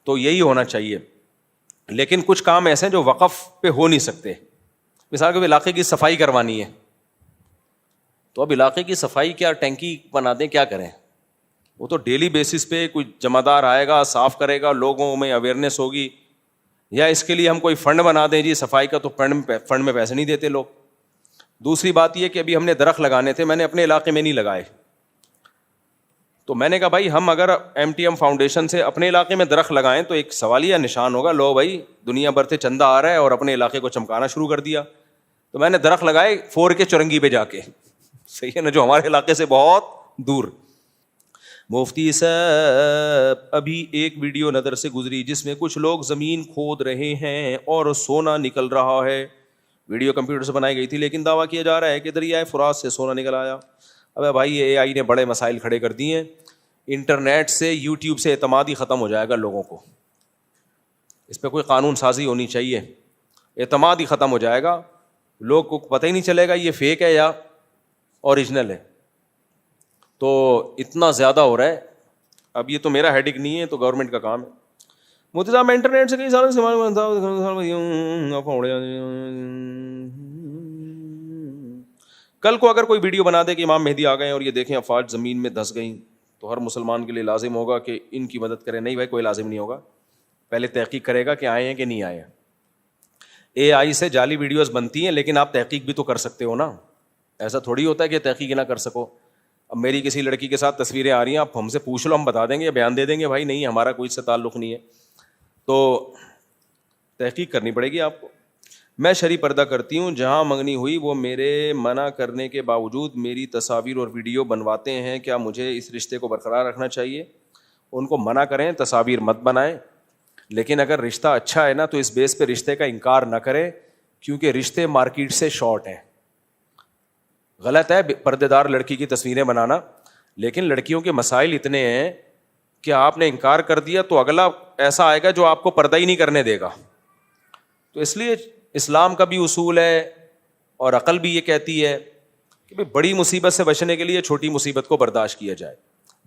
S2: تو یہی ہونا چاہیے. لیکن کچھ کام ایسے ہیں جو وقف پہ ہو نہیں سکتے. مثال کے علاقے کی صفائی کروانی ہے، تو اب علاقے کی صفائی کیا ٹینکی بنا دیں، کیا کریں؟ وہ تو ڈیلی بیسس پہ کوئی جمع دار آئے گا، صاف کرے گا، لوگوں میں اویئرنیس ہوگی. یا اس کے لیے ہم کوئی فنڈ بنا دیں جی صفائی کا، تو فنڈ میں پیسے نہیں دیتے لوگ. دوسری بات یہ کہ ابھی ہم نے درخت لگانے تھے، میں نے اپنے علاقے میں نہیں لگائے. تو میں نے کہا بھائی ہم اگر MTM فاؤنڈیشن سے اپنے علاقے میں درخت لگائیں تو ایک سوالیہ نشان ہوگا، لو بھائی دنیا بھر سے چندہ آ رہا ہے اور اپنے علاقے کو چمکانا شروع کر دیا. تو میں نے درخت لگائے 4 چورنگی پہ جا کے، صحیح ہے نا، جو ہمارے علاقے سے بہت دور. مفتی صاحب ابھی ایک ویڈیو نظر سے گزری جس میں کچھ لوگ زمین کھود رہے ہیں اور سونا نکل رہا ہے. ویڈیو کمپیوٹر سے بنائی گئی تھی لیکن دعویٰ کیا جا رہا ہے کہ دریائے فرات سے سونا نکل آیا. ابے بھائی یہ AI نے بڑے مسائل کھڑے کر دیے ہیں. انٹرنیٹ سے YouTube سے اعتماد ہی ختم ہو جائے گا لوگوں کو. اس پہ کوئی قانون سازی ہونی چاہیے. اعتماد ہی ختم ہو جائے گا، لوگ کو پتہ ہی نہیں چلے گا یہ فیک ہے یا اوریجنل ہے. تو اتنا زیادہ ہو رہا ہے. اب یہ تو میرا ہیڈک نہیں ہے، تو گورنمنٹ کا کام ہے. مفتی صاحب میں انٹرنیٹ سے کئی سالوں سے کل کو اگر کوئی ویڈیو بنا دے کہ امام مہدی آ گئے اور یہ دیکھیں افواج زمین میں دھس گئیں، تو ہر مسلمان کے لیے لازم ہوگا کہ ان کی مدد کرے. نہیں بھائی، کوئی لازم نہیں ہوگا. پہلے تحقیق کرے گا کہ آئے ہیں کہ نہیں آئے ہیں. AI سے جعلی ویڈیوز بنتی ہیں لیکن آپ تحقیق بھی تو کر سکتے ہو نا. ایسا تھوڑی ہوتا ہے کہ تحقیق نہ کر سکو. اب میری کسی لڑکی کے ساتھ تصویریں آ رہی ہیں، آپ ہم سے پوچھ لو، ہم بتا دیں گے، بیان دے دیں گے بھائی نہیں ہمارا کوئی اس سے تعلق نہیں ہے. تو تحقیق کرنی پڑے گی آپ کو. میں شرعی پردہ کرتی ہوں، جہاں منگنی ہوئی وہ میرے منع کرنے کے باوجود میری تصاویر اور ویڈیو بنواتے ہیں. کیا مجھے اس رشتے کو برقرار رکھنا چاہیے؟ ان کو منع کریں تصاویر مت بنائیں، لیکن اگر رشتہ اچھا ہے نا تو اس بیس پہ رشتے کا انکار نہ کریں، کیونکہ رشتے مارکیٹ سے شارٹ ہیں. غلط ہے پردے دار لڑکی کی تصویریں بنانا، لیکن لڑکیوں کے مسائل اتنے ہیں کہ آپ نے انکار کر دیا تو اگلا ایسا آئے گا جو آپ کو پردہ ہی نہیں کرنے دے گا. تو اس لیے اسلام کا بھی اصول ہے اور عقل بھی یہ کہتی ہے کہ بڑی مصیبت سے بچنے کے لیے چھوٹی مصیبت کو برداشت کیا جائے.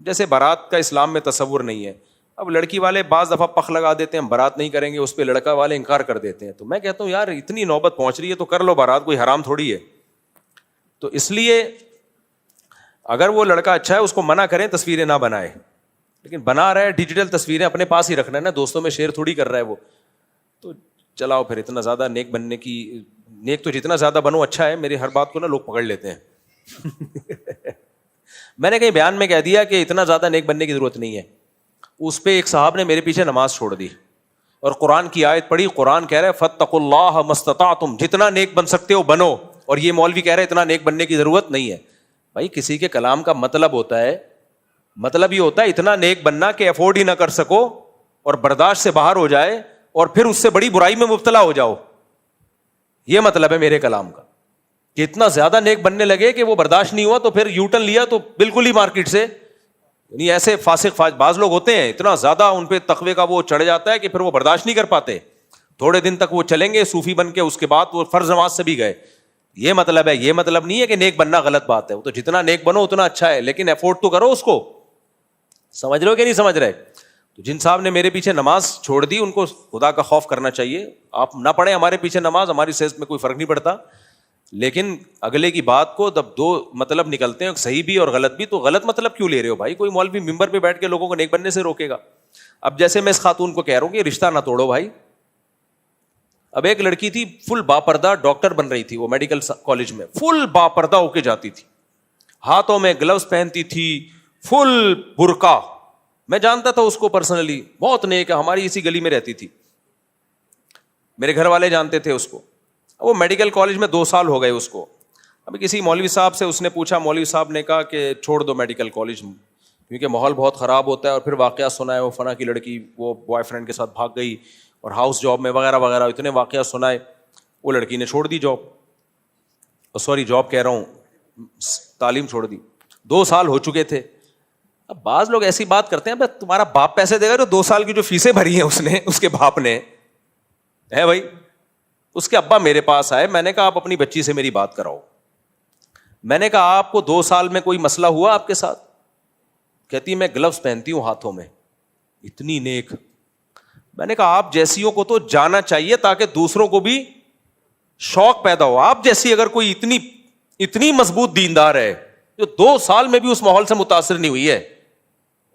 S2: جیسے بارات کا اسلام میں تصور نہیں ہے. اب لڑکی والے بعض دفعہ پخ لگا دیتے ہیں بارات نہیں کریں گے، اس پہ لڑکا والے انکار کر دیتے ہیں. تو میں کہتا ہوں یار اتنی نوبت پہنچ رہی ہے تو کر لو بارات، کوئی حرام تھوڑی ہے. تو اس لیے اگر وہ لڑکا اچھا ہے اس کو منع کریں تصویریں نہ بنائے، لیکن بنا رہا ہے ڈیجیٹل تصویریں اپنے پاس ہی رکھنا ہے نا، دوستوں میں شیئر تھوڑی کر رہا ہے وہ. تو چلاؤ پھر اتنا زیادہ نیک بننے کی، نیک تو جتنا زیادہ بنو اچھا ہے. میری ہر بات کو نا لوگ پکڑ لیتے ہیں. میں نے کہیں بیان میں کہہ دیا کہ اتنا زیادہ نیک بننے کی ضرورت نہیں ہے. اس پہ ایک صاحب نے میرے پیچھے نماز چھوڑ دی اور قرآن کی آیت پڑھی. قرآن کہہ رہا ہے فاتقوا اللہ ما استطعتم، جتنا نیک بن سکتے ہو بنو. اور یہ مولوی کہہ رہے اتنا نیک بننے کی ضرورت نہیں ہے. بھائی کسی کے کلام کا مطلب ہوتا ہے، مطلب یہ ہوتا ہے اتنا نیک بننا کہ افورڈ ہی نہ کر سکو اور برداشت سے باہر ہو جائے اور پھر اس سے بڑی برائی میں مبتلا ہو جاؤ. یہ مطلب ہے میرے کلام کا کہ اتنا زیادہ نیک بننے لگے کہ وہ برداشت نہیں ہوا تو پھر یوٹن لیا تو بالکل ہی مارکیٹ سے. یعنی ایسے فاسق بعض لوگ ہوتے ہیں اتنا زیادہ ان پہ تقوی کا وہ چڑھ جاتا ہے کہ پھر وہ برداشت نہیں کر پاتے. تھوڑے دن تک وہ چلیں گے صوفی بن کے، اس کے بعد وہ فرض نماز سے بھی گئے. یہ مطلب ہے، یہ مطلب نہیں ہے کہ نیک بننا غلط بات ہے. وہ تو جتنا نیک بنو اتنا اچھا ہے، لیکن افورڈ تو کرو اس کو. سمجھ رہے ہو کہ نہیں سمجھ رہے؟ تو جن صاحب نے میرے پیچھے نماز چھوڑ دی ان کو خدا کا خوف کرنا چاہیے. آپ نہ پڑھیں ہمارے پیچھے نماز، ہماری صحت میں کوئی فرق نہیں پڑتا، لیکن اگلے کی بات کو جب دو مطلب نکلتے ہیں صحیح بھی اور غلط بھی، تو غلط مطلب کیوں لے رہے ہو بھائی؟ کوئی مولوی ممبر پہ بیٹھ کے لوگوں کو نیک بننے سے روکے گا؟ اب جیسے میں اس خاتون کو کہہ رہا ہوں کہ رشتہ نہ توڑو بھائی. اب ایک لڑکی تھی فل باپردہ ڈاکٹر بن رہی تھی، وہ میڈیکل کالج میں فل باپردہ ہو کے جاتی تھی، ہاتھوں میں گلوز پہنتی تھی، فل برقع. میں جانتا تھا اس کو پرسنلی، بہت نیک ہے، ہماری اسی گلی میں رہتی تھی، میرے گھر والے جانتے تھے اس کو. وہ میڈیکل کالج میں 2 سال ہو گئے اس کو. ابھی کسی مولوی صاحب سے اس نے پوچھا، مولوی صاحب نے کہا کہ چھوڑ دو میڈیکل کالج کیونکہ ماحول بہت خراب ہوتا ہے، اور پھر واقعہ سنا ہے وہ فلاں کی لڑکی وہ بوائے فرینڈ کے ساتھ بھاگ گئی اور ہاؤس جاب میں وغیرہ وغیرہ اتنے واقعات سنائے. وہ لڑکی نے چھوڑ دی جاب, جاب کہہ رہا ہوں, تعلیم چھوڑ دی. 2 سال ہو چکے تھے. اب بعض لوگ ایسی بات کرتے ہیں, تمہارا باپ پیسے دے گا جو 2 سال کی جو فیسیں بھری ہیں اس نے, اس کے باپ نے ہے بھائی. اس کے ابا میرے پاس آئے, میں نے کہا آپ اپنی بچی سے میری بات کراؤ. میں نے کہا آپ کو 2 سال میں کوئی مسئلہ ہوا آپ کے ساتھ؟ کہتی میں گلوز پہنتی ہوں ہاتھوں میں. اتنی نیک. میں نے کہا آپ جیسیوں کو تو جانا چاہیے تاکہ دوسروں کو بھی شوق پیدا ہو. آپ جیسی اگر کوئی اتنی مضبوط دیندار ہے جو 2 سال میں بھی اس ماحول سے متاثر نہیں ہوئی ہے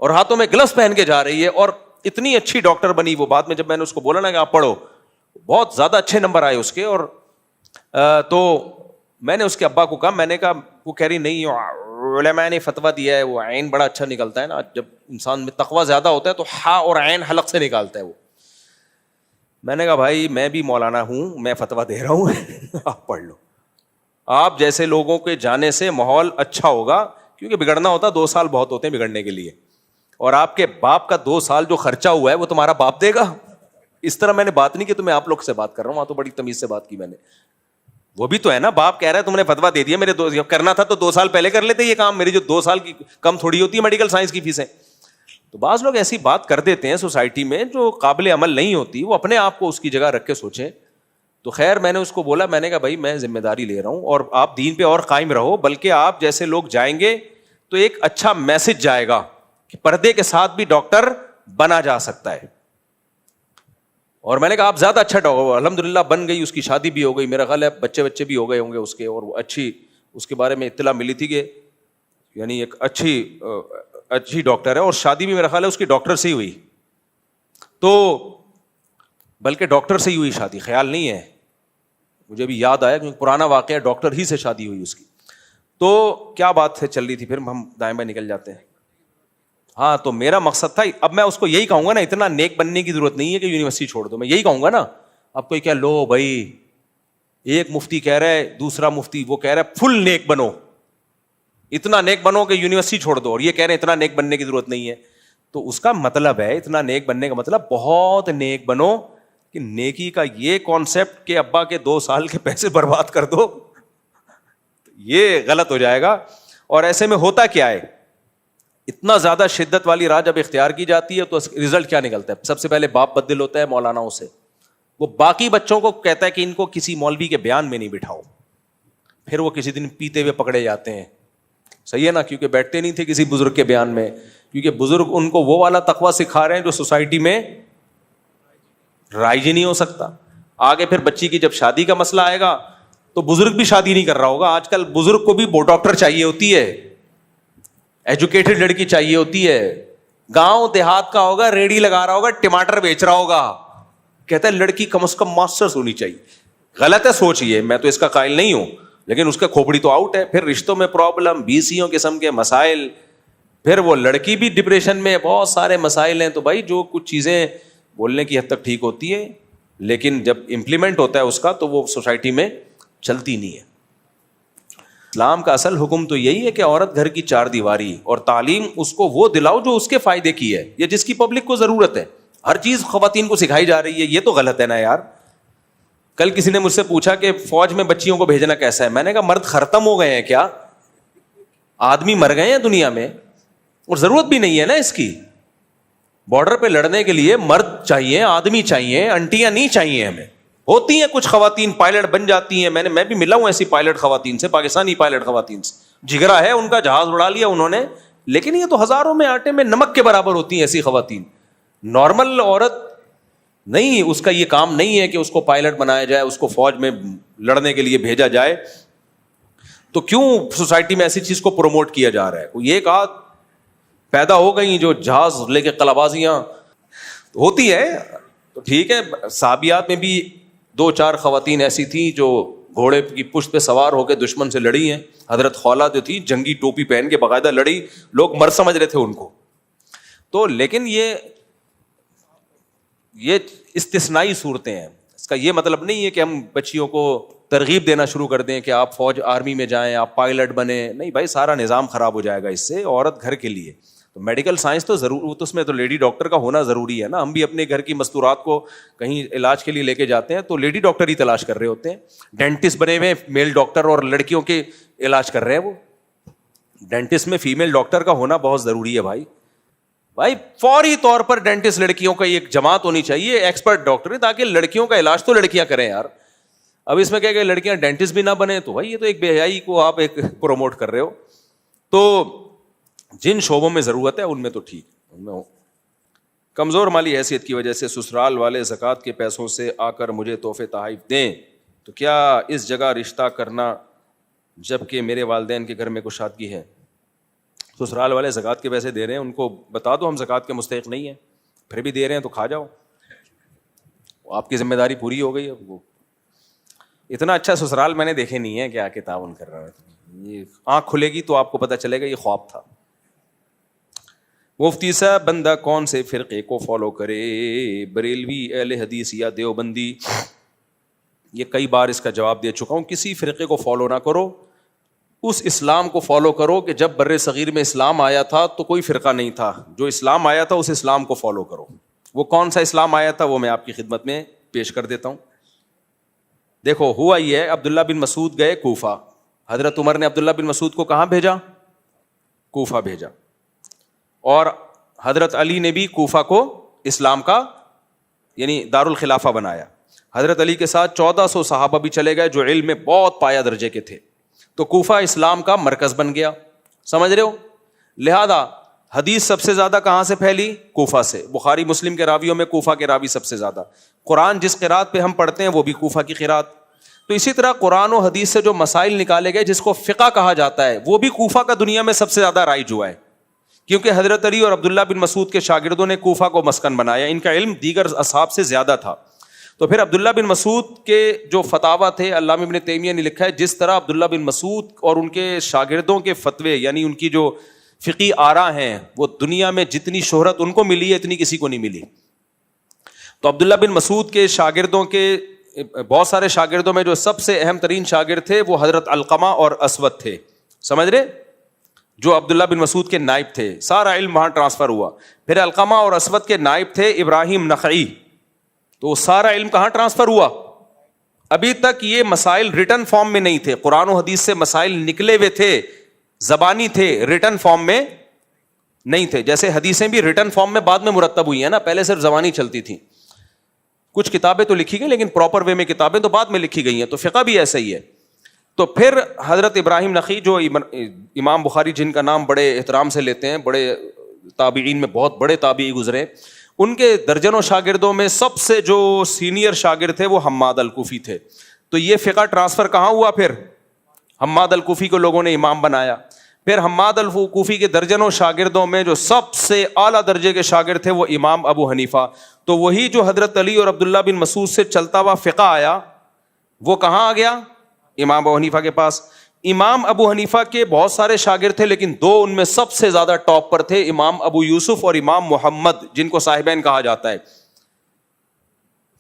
S2: اور ہاتھوں میں گلوز پہن کے جا رہی ہے اور اتنی اچھی ڈاکٹر بنی. وہ بعد میں جب میں نے اس کو بولا نا کہ آپ پڑھو, بہت زیادہ اچھے نمبر آئے اس کے. اور تو میں نے اس کے ابا کو کہا, میں نے کہا, وہ کہہ رہی نہیں علماء نے فتویٰ دیا ہے, وہ عین بڑا اچھا نکلتا ہے نا, جب انسان میں تقویٰ زیادہ ہوتا ہے تو ہا اور عین حلق سے نکالتا ہے وہ. میں نے کہا بھائی میں بھی مولانا ہوں, میں فتویٰ دے رہا ہوں آپ پڑھ لو. آپ جیسے لوگوں کے جانے سے ماحول اچھا ہوگا, کیونکہ بگڑنا ہوتا 2 سال بہت ہوتے ہیں بگڑنے کے لیے. اور آپ کے باپ کا 2 سال جو خرچہ ہوا ہے وہ تمہارا باپ دے گا. اس طرح میں نے بات نہیں کی, تو میں آپ لوگ سے بات کر رہا ہوں, وہاں تو بڑی تمیز سے بات کی میں نے. وہ بھی تو ہے نا, باپ کہہ رہا ہے تم نے فتویٰ دے دیا, میرے کرنا تھا تو 2 سال پہلے کر لیتے یہ کام. میری جو 2 سال کی کم تھوڑی ہوتی ہے میڈیکل سائنس کی فیسیں. تو بعض لوگ ایسی بات کر دیتے ہیں سوسائٹی میں جو قابل عمل نہیں ہوتی, وہ اپنے آپ کو اس کی جگہ رکھ کے سوچیں. تو خیر میں نے اس کو بولا, میں نے کہا بھائی میں ذمہ داری لے رہا ہوں اور آپ دین پہ اور قائم رہو, بلکہ آپ جیسے لوگ جائیں گے تو ایک اچھا میسج جائے گا کہ پردے کے ساتھ بھی ڈاکٹر بنا جا سکتا ہے. اور میں نے کہا آپ زیادہ اچھا ڈاکٹر, الحمدللہ بن گئی, اس کی شادی بھی ہو گئی, میرا خیال ہے بچے بھی ہو گئے ہوں گے اس کے. اور وہ اچھی, اس کے بارے میں اطلاع ملی تھی کہ یعنی ایک اچھی ڈاکٹر ہے, اور شادی بھی میرا خیال ہے اس کی ڈاکٹر سے ہی ہوئی. تو بلکہ ڈاکٹر سے ہی ہوئی شادی, خیال نہیں ہے مجھے بھی یاد آیا کیونکہ پرانا واقعہ, ڈاکٹر ہی سے شادی ہوئی اس کی. تو کیا بات ہے چل رہی تھی, پھر ہم دائیں بائیں نکل جاتے ہیں. ہاں تو میرا مقصد تھا, اب میں اس کو یہی کہوں گا نا, اتنا نیک بننے کی ضرورت نہیں ہے کہ یونیورسٹی چھوڑ دو. میں یہی کہوں گا نا, اب کوئی کیا لو بھائی, ایک مفتی کہہ رہا ہے, دوسرا مفتی وہ کہہ رہا ہے فل نیک بنو, اتنا نیک بنو کہ یونیورسٹی چھوڑ دو, اور یہ کہہ رہے ہیں اتنا نیک بننے کی ضرورت نہیں ہے. تو اس کا مطلب ہے, اتنا نیک بننے کا مطلب بہت نیک بنو, کہ نیکی کا یہ کانسیپٹ کہ ابا کے 2 سال کے پیسے برباد کر دو, یہ غلط ہو جائے گا. اور ایسے میں ہوتا کیا ہے, اتنا زیادہ شدت والی راہ جب اختیار کی جاتی ہے تو رزلٹ کیا نکلتا ہے؟ سب سے پہلے باپ بدل ہوتا ہے مولاناؤں سے. وہ باقی بچوں کو کہتا ہے کہ ان کو کسی مولوی کے بیان میں نہیں بٹھاؤ, پھر وہ کسی دن پیتے ہوئے پکڑے جاتے ہیں. صحیح ہے نا, کیونکہ بیٹھتے نہیں تھے کسی بزرگ کے بیان میں, کیونکہ بزرگ ان کو وہ والا تقویٰ سکھا رہے ہیں جو سوسائٹی میں رائج ہی نہیں ہو سکتا. آگے پھر بچی کی جب شادی کا مسئلہ آئے گا تو بزرگ بھی شادی نہیں کر رہا ہوگا. آج کل بزرگ کو بھی ڈاکٹر چاہیے ہوتی ہے, ایجوکیٹڈ لڑکی چاہیے ہوتی ہے. گاؤں دیہات کا ہوگا, ریڑھی لگا رہا ہوگا, ٹماٹر بیچ رہا ہوگا, کہتا ہے لڑکی کم از کم ماسٹرز ہونی چاہیے. غلط ہے سوچ, یہ میں تو اس کا قائل نہیں ہوں, لیکن اس کا کھوپڑی تو آؤٹ ہے. پھر رشتوں میں پرابلم, بیسیوں قسم کے مسائل, پھر وہ لڑکی بھی ڈپریشن میں, بہت سارے مسائل ہیں. تو بھائی جو کچھ چیزیں بولنے کی حد تک ٹھیک ہوتی ہے, لیکن جب امپلیمنٹ ہوتا ہے اس کا تو وہ سوسائٹی میں چلتی نہیں ہے. اسلام کا اصل حکم تو یہی ہے کہ عورت گھر کی 4 دیواری, اور تعلیم اس کو وہ دلاؤ جو اس کے فائدے کی ہے یا جس کی پبلک کو ضرورت ہے. ہر چیز خواتین کو سکھائی جا رہی ہے, یہ تو غلط ہے نا یار. کل کسی نے مجھ سے پوچھا کہ فوج میں بچیوں کو بھیجنا کیسا ہے. میں نے کہا مرد ختم ہو گئے ہیں کیا, آدمی مر گئے ہیں دنیا میں, اور ضرورت بھی نہیں ہے نا اس کی. بارڈر پہ لڑنے کے لیے مرد چاہیے, آدمی چاہیے, انٹیاں نہیں چاہیے ہمیں. ہوتی ہیں کچھ خواتین پائلٹ بن جاتی ہیں, میں بھی ملا ہوں ایسی پائلٹ خواتین سے, پاکستانی پائلٹ خواتین سے, جگرا ہے ان کا, جہاز اڑا لیا انہوں نے. لیکن یہ تو ہزاروں میں آٹے میں نمک کے برابر ہوتی ہیں ایسی خواتین. نارمل عورت نہیں, اس کا یہ کام نہیں ہے کہ اس کو پائلٹ بنایا جائے, اس کو فوج میں لڑنے کے لیے بھیجا جائے. تو کیوں سوسائٹی میں ایسی چیز کو پروموٹ کیا جا رہا ہے؟ کوئی ایک آدھ پیدا ہو گئی جو جہاز لے کے قلابازیاں ہوتی ہے تو ٹھیک ہے. صحابیات میں بھی 2-4 خواتین ایسی تھیں جو گھوڑے کی پشت پہ سوار ہو کے دشمن سے لڑی ہیں. حضرت خولہ جو تھی جنگی ٹوپی پہن کے باقاعدہ لڑی, لوگ مر سمجھ رہے تھے ان کو. تو لیکن یہ استثنائی صورتیں ہیں. اس کا یہ مطلب نہیں ہے کہ ہم بچیوں کو ترغیب دینا شروع کر دیں کہ آپ فوج آرمی میں جائیں, آپ پائلٹ بنیں. نہیں بھائی, سارا نظام خراب ہو جائے گا اس سے. عورت گھر کے لیے, تو میڈیکل سائنس تو ضرور، تو اس میں تو لیڈی ڈاکٹر کا ہونا ضروری ہے نا. ہم بھی اپنے گھر کی مستورات کو کہیں علاج کے لیے لے کے جاتے ہیں تو لیڈی ڈاکٹر ہی تلاش کر رہے ہوتے ہیں. ڈینٹسٹ بنے ہوئے میل ڈاکٹر اور لڑکیوں کے علاج کر رہے ہیں. وہ ڈینٹسٹ میں فیمیل ڈاکٹر کا ہونا بہت ضروری ہے بھائی. فوری طور پر ڈینٹسٹ لڑکیوں کا ایک جماعت ہونی چاہیے, ایکسپرٹ ڈاکٹر, تاکہ لڑکیوں کا علاج تو لڑکیاں کریں یار. اب اس میں کیا کہ لڑکیاں ڈینٹسٹ بھی نہ بنے تو بھائی یہ تو ایک بے حیائی کو آپ ایک پروموٹ کر رہے ہو. تو جن شعبوں میں ضرورت ہے ان میں تو ٹھیک, ان میں ہو. کمزور مالی حیثیت کی وجہ سے سسرال والے زکوٰۃ کے پیسوں سے آ کر مجھے تحفے تحائف دیں تو کیا اس جگہ رشتہ کرنا جبکہ میرے والدین کے گھر میں کشادگی ہے؟ سسرال والے زکوٰۃ کے پیسے دے رہے ہیں, ان کو بتا دو ہم زکوٰۃ کے مستحق نہیں ہیں, پھر بھی دے رہے ہیں تو کھا جاؤ, آپ کی ذمہ داری پوری ہو گئی. اب وہ اتنا اچھا سسرال میں نے دیکھے نہیں ہے کیا کہ تعاون کر رہا ہے. یہ آنکھ کھلے گی تو آپ کو پتہ چلے گا یہ خواب تھا. مفتی صاحب بندہ کون سے فرقے کو فالو کرے, بریلوی, اہل حدیث یا دیوبندی؟ یہ کئی بار اس کا جواب دے چکا ہوں. کسی فرقے کو فالو نہ کرو, اس اسلام کو فالو کرو کہ جب بر صغیر میں اسلام آیا تھا تو کوئی فرقہ نہیں تھا. جو اسلام آیا تھا اس اسلام کو فالو کرو. وہ کون سا اسلام آیا تھا وہ میں آپ کی خدمت میں پیش کر دیتا ہوں. دیکھو ہوا یہ ہے, عبداللہ بن مسعود گئے کوفہ, حضرت عمر نے عبداللہ بن مسعود کو کہاں بھیجا؟ کوفہ بھیجا. اور حضرت علی نے بھی کوفہ کو اسلام کا یعنی دارالخلافہ بنایا. حضرت علی کے ساتھ 1400 صحابہ بھی چلے گئے جو علم میں بہت پایہ درجے کے تھے. تو کوفہ اسلام کا مرکز بن گیا, سمجھ رہے ہو. لہذا حدیث سب سے زیادہ کہاں سے پھیلی؟ کوفہ سے. بخاری مسلم کے راویوں میں کوفہ کے راوی سب سے زیادہ. قرآن جس قرات پہ ہم پڑھتے ہیں وہ بھی کوفہ کی قرات. تو اسی طرح قرآن و حدیث سے جو مسائل نکالے گئے جس کو فقہ کہا جاتا ہے وہ بھی کوفہ کا دنیا میں سب سے زیادہ رائج ہوا ہے, کیونکہ حضرت علی اور عبداللہ بن مسعود کے شاگردوں نے کوفہ کو مسکن بنایا. ان کا علم دیگر اصحاب سے زیادہ تھا. تو پھر عبداللہ بن مسعود کے جو فتاوا تھے, علامہ ابن تیمیہ نے لکھا ہے جس طرح عبداللہ بن مسعود اور ان کے شاگردوں کے فتوے یعنی ان کی جو فقی آراء ہیں وہ دنیا میں جتنی شہرت ان کو ملی ہے اتنی کسی کو نہیں ملی. تو عبداللہ بن مسعود کے شاگردوں کے بہت سارے شاگردوں میں جو سب سے اہم ترین شاگرد تھے وہ حضرت علقمہ اور اسود تھے, سمجھ رہے, جو عبداللہ بن مسعود کے نائب تھے. سارا علم وہاں ٹرانسفر ہوا. پھر علقمہ اور اسود کے نائب تھے ابراہیم نخعی, تو سارا علم کہاں ٹرانسفر ہوا؟ ابھی تک یہ مسائل ریٹن فارم میں نہیں تھے. قرآن و حدیث سے مسائل نکلے ہوئے تھے, زبانی تھے, ریٹن فارم میں نہیں تھے. جیسے حدیثیں بھی ریٹن فارم میں بعد میں مرتب ہوئی ہیں نا, پہلے صرف زبانی چلتی تھی. کچھ کتابیں تو لکھی گئی لیکن پراپر وے میں کتابیں تو بعد میں لکھی گئی ہیں. تو فقہ بھی ایسا ہی ہے. تو پھر حضرت ابراہیم نخعی جو امام بخاری جن کا نام بڑے احترام سے لیتے ہیں, بڑے تابعین میں بہت بڑے تابعی گزرے, ان کے درجنوں شاگردوں میں سب سے جو سینئر شاگرد تھے وہ حماد الکوفی تھے. تو یہ فقہ ٹرانسفر کہاں ہوا؟ پھر حماد الکوفی کو لوگوں نے امام بنایا. پھر حماد الکوفی کے درجنوں شاگردوں میں جو سب سے اعلیٰ درجے کے شاگرد تھے وہ امام ابو حنیفہ. تو وہی جو حضرت علی اور عبداللہ بن مسعود سے چلتا ہوا فقہ آیا وہ کہاں آ گیا؟ امام ابو حنیفہ کے پاس. امام ابو حنیفہ کے بہت سارے شاگرد تھے لیکن دو ان میں سب سے زیادہ ٹاپ پر تھے, امام ابو یوسف اور امام محمد جن کو صاحبین کہا جاتا ہے.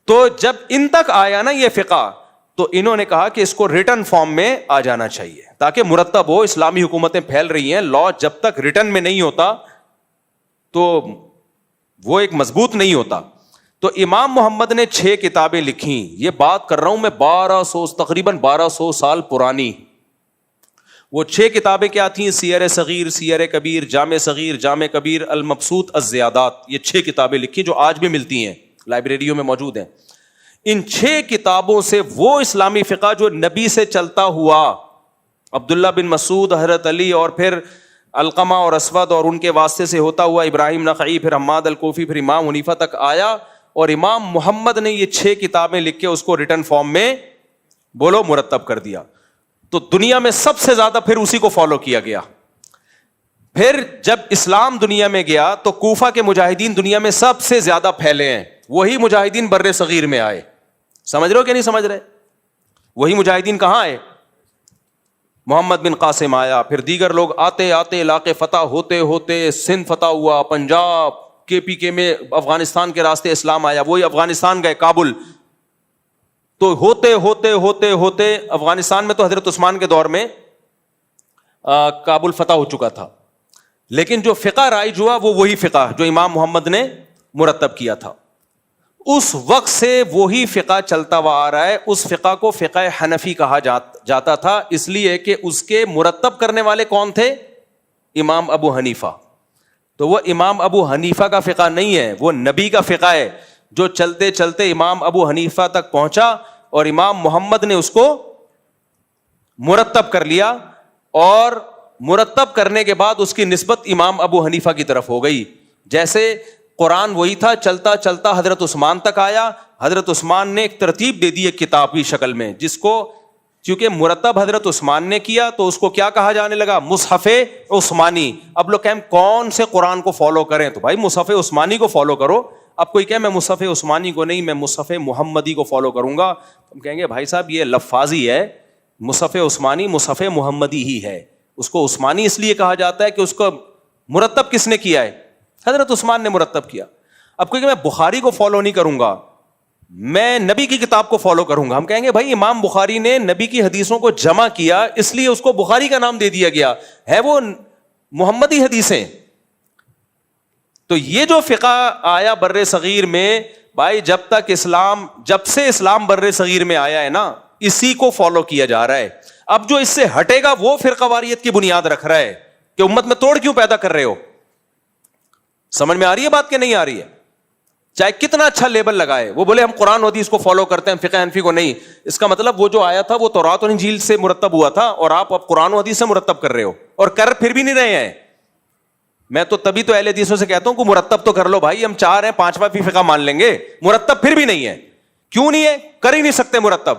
S2: تو جب ان تک آیا نا یہ فقہ تو انہوں نے کہا کہ اس کو ریٹن فارم میں آ جانا چاہیے تاکہ مرتب ہو. اسلامی حکومتیں پھیل رہی ہیں, لا جب تک ریٹن میں نہیں ہوتا تو وہ ایک مضبوط نہیں ہوتا. تو امام محمد نے 6 کتابیں لکھیں. یہ بات کر رہا ہوں میں تقریباً 1200 سال پرانی. وہ 6 کتابیں کیا تھیں؟ سیر صغیر, سیر کبیر, جامع صغیر, جامع کبیر, المبسوط, الزیادات. یہ 6 کتابیں لکھی جو آج بھی ملتی ہیں, لائبریریوں میں موجود ہیں. ان 6 کتابوں سے وہ اسلامی فقہ جو نبی سے چلتا ہوا عبداللہ بن مسعود, حضرت علی اور پھر علقمہ اور اسود اور ان کے واسطے سے ہوتا ہوا ابراہیم نخعی, پھر حماد الکوفی, پھر امام حنیفہ تک آیا. اور امام محمد نے یہ 6 کتابیں لکھ کے اس کو ریٹن فارم میں بولو مرتب کر دیا. تو دنیا میں سب سے زیادہ پھر اسی کو فالو کیا گیا. پھر جب اسلام دنیا میں گیا تو کوفہ کے مجاہدین دنیا میں سب سے زیادہ پھیلے ہیں. وہی مجاہدین بر صغیر میں آئے. سمجھ رہے ہو کہ نہیں سمجھ رہے؟ وہی مجاہدین کہاں آئے؟ محمد بن قاسم آیا, پھر دیگر لوگ آتے آتے علاقے فتح ہوتے ہوتے سندھ فتح ہوا, پنجاب, KPK میں افغانستان کے راستے اسلام آیا. وہی افغانستان گئے, کابل. تو ہوتے ہوتے ہوتے ہوتے افغانستان میں تو حضرت عثمان کے دور میں کابل فتح ہو چکا تھا. لیکن جو فقہ رائج ہوا وہ وہی فقہ جو امام محمد نے مرتب کیا تھا. اس وقت سے وہی فقہ چلتا ہوا آ رہا ہے. اس فقہ کو فقہ حنفی کہا جاتا تھا, اس لیے کہ اس کے مرتب کرنے والے کون تھے؟ امام ابو حنیفہ. تو وہ امام ابو حنیفہ کا فقہ نہیں ہے, وہ نبی کا فقہ ہے جو چلتے چلتے امام ابو حنیفہ تک پہنچا اور امام محمد نے اس کو مرتب کر لیا, اور مرتب کرنے کے بعد اس کی نسبت امام ابو حنیفہ کی طرف ہو گئی. جیسے قرآن وہی تھا, چلتا چلتا حضرت عثمان تک آیا. حضرت عثمان نے ایک ترتیب دے دی ایک کتابی شکل میں, جس کو چونکہ مرتب حضرت عثمان نے کیا تو اس کو کیا کہا جانے لگا؟ مصحف عثمانی. اب لوگ کہیں کون سے قرآن کو فالو کریں, تو بھائی مصحف عثمانی کو فالو کرو. اب کوئی کہے میں مصحف عثمانی کو نہیں, میں مصحف محمدی کو فالو کروں گا, ہم کہیں گے بھائی صاحب یہ لفاظی ہے, مصحف عثمانی مصحف محمدی ہی ہے. اس کو عثمانی اس لیے کہا جاتا ہے کہ اس کو مرتب کس نے کیا ہے؟ حضرت عثمان نے مرتب کیا. اب کوئی کہ میں بخاری کو فالو نہیں کروں گا, میں نبی کی کتاب کو فالو کروں گا, ہم کہیں گے بھائی امام بخاری نے نبی کی حدیثوں کو جمع کیا اس لیے اس کو بخاری کا نام دے دیا گیا ہے, وہ محمدی حدیثیں. تو یہ جو فقہ آیا بر صغیر میں, بھائی جب سے اسلام بر صغیر میں آیا ہے نا, اسی کو فالو کیا جا رہا ہے. اب جو اس سے ہٹے گا وہ فرقہ واریت کی بنیاد رکھ رہا ہے کہ امت میں توڑ کیوں پیدا کر رہے ہو. سمجھ میں آ رہی ہے بات کہ نہیں آ رہی ہے؟ چاہے کتنا اچھا لیبل لگائے, وہ بولے ہم قرآن حدیث کو فالو کرتے ہیں, فقہ حنفی کو نہیں. اس کا مطلب وہ جو آیا تھا وہ تورات اور انجیل سے مرتب ہوا تھا, اور آپ اب قرآن و حدیث سے مرتب کر رہے ہو, اور کر پھر بھی نہیں رہے ہیں. میں تو تبھی تو اہل حدیثوں سے کہتا ہوں کہ مرتب تو کر لو بھائی, ہم 4 ہیں 5واں بھی فقہ مان لیں گے, مرتب پھر بھی نہیں ہے. کیوں نہیں ہے؟ کر ہی نہیں سکتے مرتب.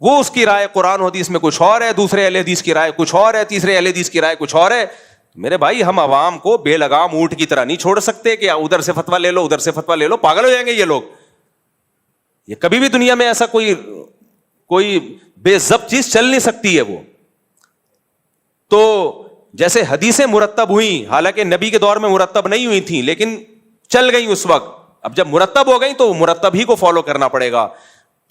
S2: وہ اس کی رائے قرآن حدیث میں کچھ اور ہے, دوسرے اہل حدیث کی رائے کچھ اور ہے, تیسرے اہل حدیث کی رائے کچھ اور ہے. میرے بھائی ہم عوام کو بے لگام اونٹ کی طرح نہیں چھوڑ سکتے کہ ادھر سے فتویٰ لے لو ادھر سے فتویٰ لے لو, پاگل ہو جائیں گے یہ لوگ. یہ کبھی بھی دنیا میں ایسا کوئی بے ضبط چیز چل نہیں سکتی ہے. وہ تو جیسے حدیثیں مرتب ہوئیں, حالانکہ نبی کے دور میں مرتب نہیں ہوئی تھیں لیکن چل گئیں اس وقت, اب جب مرتب ہو گئیں تو مرتب ہی کو فالو کرنا پڑے گا.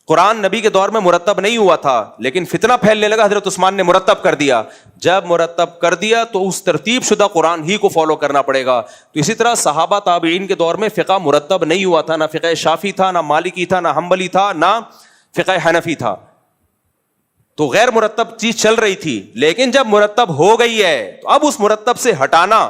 S2: قرآن نبی کے دور میں مرتب نہیں ہوا تھا لیکن فتنہ پھیلنے لگا, حضرت عثمان نے مرتب کر دیا. جب مرتب کر دیا تو اس ترتیب شدہ قرآن ہی کو فالو کرنا پڑے گا. تو اسی طرح صحابہ تابعین کے دور میں فقہ مرتب نہیں ہوا تھا, نہ فقہ شافعی تھا, نہ مالکی تھا, نہ حنبلی تھا, نہ فقہ حنفی تھا. تو غیر مرتب چیز چل رہی تھی, لیکن جب مرتب ہو گئی ہے تو اب اس مرتب سے ہٹانا,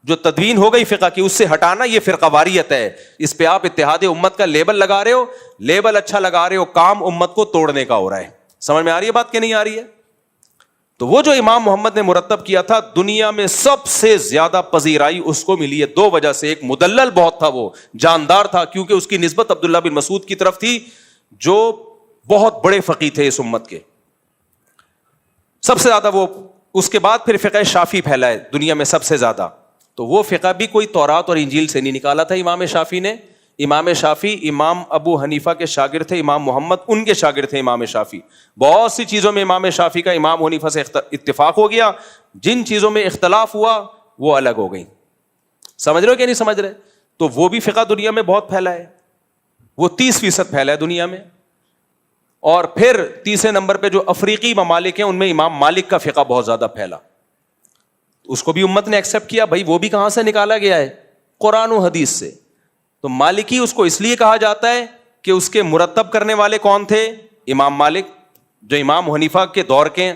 S2: جو تدوین ہو گئی فقہ کی, اس سے ہٹانا یہ فرقہ واریت ہے. اس پہ آپ اتحاد امت کا لیبل لگا رہے ہو, لیبل اچھا لگا رہے ہو, کام امت کو توڑنے کا ہو رہا ہے. سمجھ میں آ رہی ہے بات کہ نہیں آ رہی ہے؟ تو وہ جو امام محمد نے مرتب کیا تھا, دنیا میں سب سے زیادہ پذیرائی اس کو ملی ہے 2 وجہ سے. ایک مدلل بہت تھا, وہ جاندار تھا, کیونکہ اس کی نسبت عبداللہ بن مسعود کی طرف تھی جو بہت بڑے فقیہ تھے اس امت کے, سب سے زیادہ. وہ اس کے بعد پھر فقہ شافعی پھیلا ہے دنیا میں سب سے زیادہ. تو وہ فقہ بھی کوئی تورات اور انجیل سے نہیں نکالا تھا امام شافعی نے. امام شافعی امام ابو حنیفہ کے شاگرد تھے, امام محمد ان کے شاگرد تھے امام شافعی. بہت سی چیزوں میں امام شافعی کا امام حنیفہ سے اتفاق ہو گیا, جن چیزوں میں اختلاف ہوا وہ الگ ہو گئی. سمجھ رہے ہو کہ نہیں سمجھ رہے؟ تو وہ بھی فقہ دنیا میں بہت پھیلا ہے, وہ 30% پھیلا ہے دنیا میں. اور پھر تیسرے نمبر پہ جو افریقی ممالک ہیں ان میں امام مالک کا فقہ بہت زیادہ پھیلا, اس کو بھی امت نے ایکسپٹ کیا. بھائی وہ بھی کہاں سے نکالا گیا ہے؟ قرآن و حدیث سے. تو مالکی اس کو اس لیے کہا جاتا ہے کہ اس کے مرتب کرنے والے کون تھے؟ امام مالک, جو امام حنیفہ کے دور کے.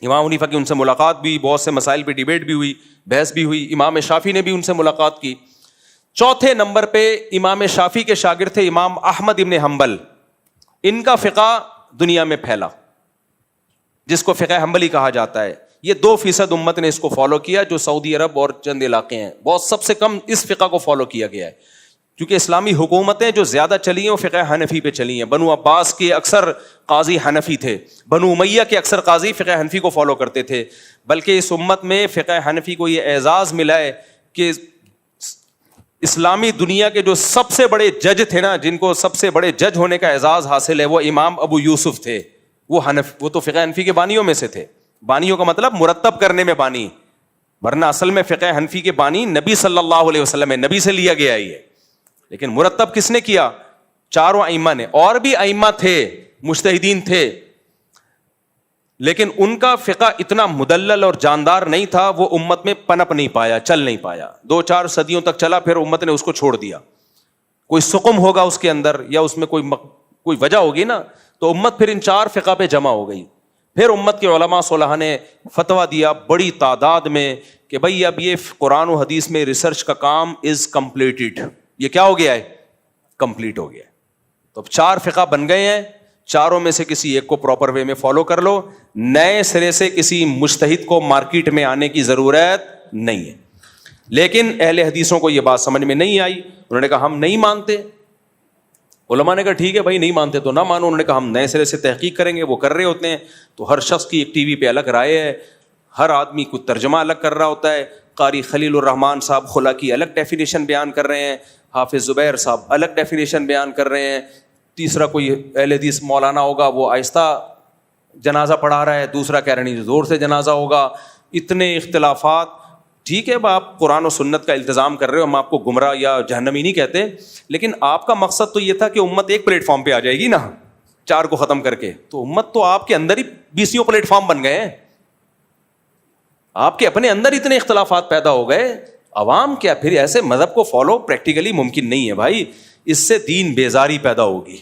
S2: امام حنیفہ کی ان سے ملاقات بھی, بہت سے مسائل پہ ڈیبیٹ بھی ہوئی, بحث بھی ہوئی. امام شافعی نے بھی ان سے ملاقات کی. چوتھے نمبر پہ امام شافعی کے شاگرد تھے امام احمد ابن حنبل. ان کا فقہ دنیا میں پھیلا جس کو فقہ حنبلی کہا جاتا ہے. یہ 2% امت نے اس کو فالو کیا, جو سعودی عرب اور چند علاقے ہیں. بہت سب سے کم اس فقہ کو فالو کیا گیا ہے, کیونکہ اسلامی حکومتیں جو زیادہ چلی ہیں وہ فقہ حنفی پہ چلی ہیں. بنو عباس کے اکثر قاضی حنفی تھے, بنو امیہ کے اکثر قاضی فقہ حنفی کو فالو کرتے تھے. بلکہ اس امت میں فقہ حنفی کو یہ اعزاز ملا ہے کہ اسلامی دنیا کے جو سب سے بڑے جج تھے نا, جن کو سب سے بڑے جج ہونے کا اعزاز حاصل ہے, وہ امام ابو یوسف تھے. وہ تو فقہ حنفی کے بانیوں میں سے تھے. بانیوں کا مطلب مرتب کرنے میں بانی, ورنہ اصل میں فقہ حنفی کے بانی نبی صلی اللہ علیہ وسلم ہے, نبی سے لیا گیا ہی ہے. لیکن مرتب کس نے کیا؟ 4 ائمہ نے. اور بھی ائمہ تھے, مجتہدین تھے. لیکن ان کا فقہ اتنا مدلل اور جاندار نہیں تھا, وہ امت میں پنپ نہیں پایا, چل نہیں پایا. 2-4 صدیوں تک چلا, پھر امت نے اس کو چھوڑ دیا. کوئی سقم ہوگا اس کے اندر, یا اس میں کوئی وجہ ہوگی نا, تو امت پھر ان 4 فقہ پہ جمع ہو گئی. پھر امت کے علماء صلحاء نے فتویٰ دیا بڑی تعداد میں کہ بھئی اب یہ قرآن و حدیث میں ریسرچ کا کام از کمپلیٹڈ. یہ کیا ہو گیا ہے؟ کمپلیٹ ہو گیا ہے. تو اب 4 فقہ بن گئے ہیں, چاروں میں سے کسی ایک کو پراپر وے میں فالو کر لو. نئے سرے سے کسی مجتہد کو مارکیٹ میں آنے کی ضرورت نہیں ہے. لیکن اہل حدیثوں کو یہ بات سمجھ میں نہیں آئی. انہوں نے کہا ہم نہیں مانتے. علماء نے کہا ٹھیک ہے بھائی, نہیں مانتے تو نہ مانو. انہوں نے کہا ہم نئے سرے سے تحقیق کریں گے. وہ کر رہے ہوتے ہیں تو ہر شخص کی ایک ٹی وی پہ الگ رائے ہے, ہر آدمی کو ترجمہ الگ کر رہا ہوتا ہے. قاری خلیل الرحمان صاحب خلا کی الگ ڈیفینیشن بیان کر رہے ہیں, حافظ زبیر صاحب الگ ڈیفینیشن بیان کر رہے ہیں, تیسرا کوئی اہل حدیث مولانا ہوگا وہ آہستہ جنازہ پڑھا رہا ہے, دوسرا کہہ رہے ہیں زور سے جنازہ ہوگا. اتنے اختلافات. ٹھیک ہے آپ قرآن و سنت کا التزام کر رہے ہو, ہم آپ کو گمراہ یا جہنمی نہیں کہتے, لیکن آپ کا مقصد تو یہ تھا کہ امت ایک پلیٹ فارم پہ آ جائے گی نا, 4 کو ختم کر کے. تو امت تو آپ کے اندر ہی 20 پلیٹ فارم بن گئے ہیں. آپ کے اپنے اندر اتنے اختلافات پیدا ہو گئے. عوام کیا پھر ایسے مذہب کو فالو پریکٹیکلی ممکن نہیں ہے بھائی. اس سے دین بیزاری پیدا ہوگی.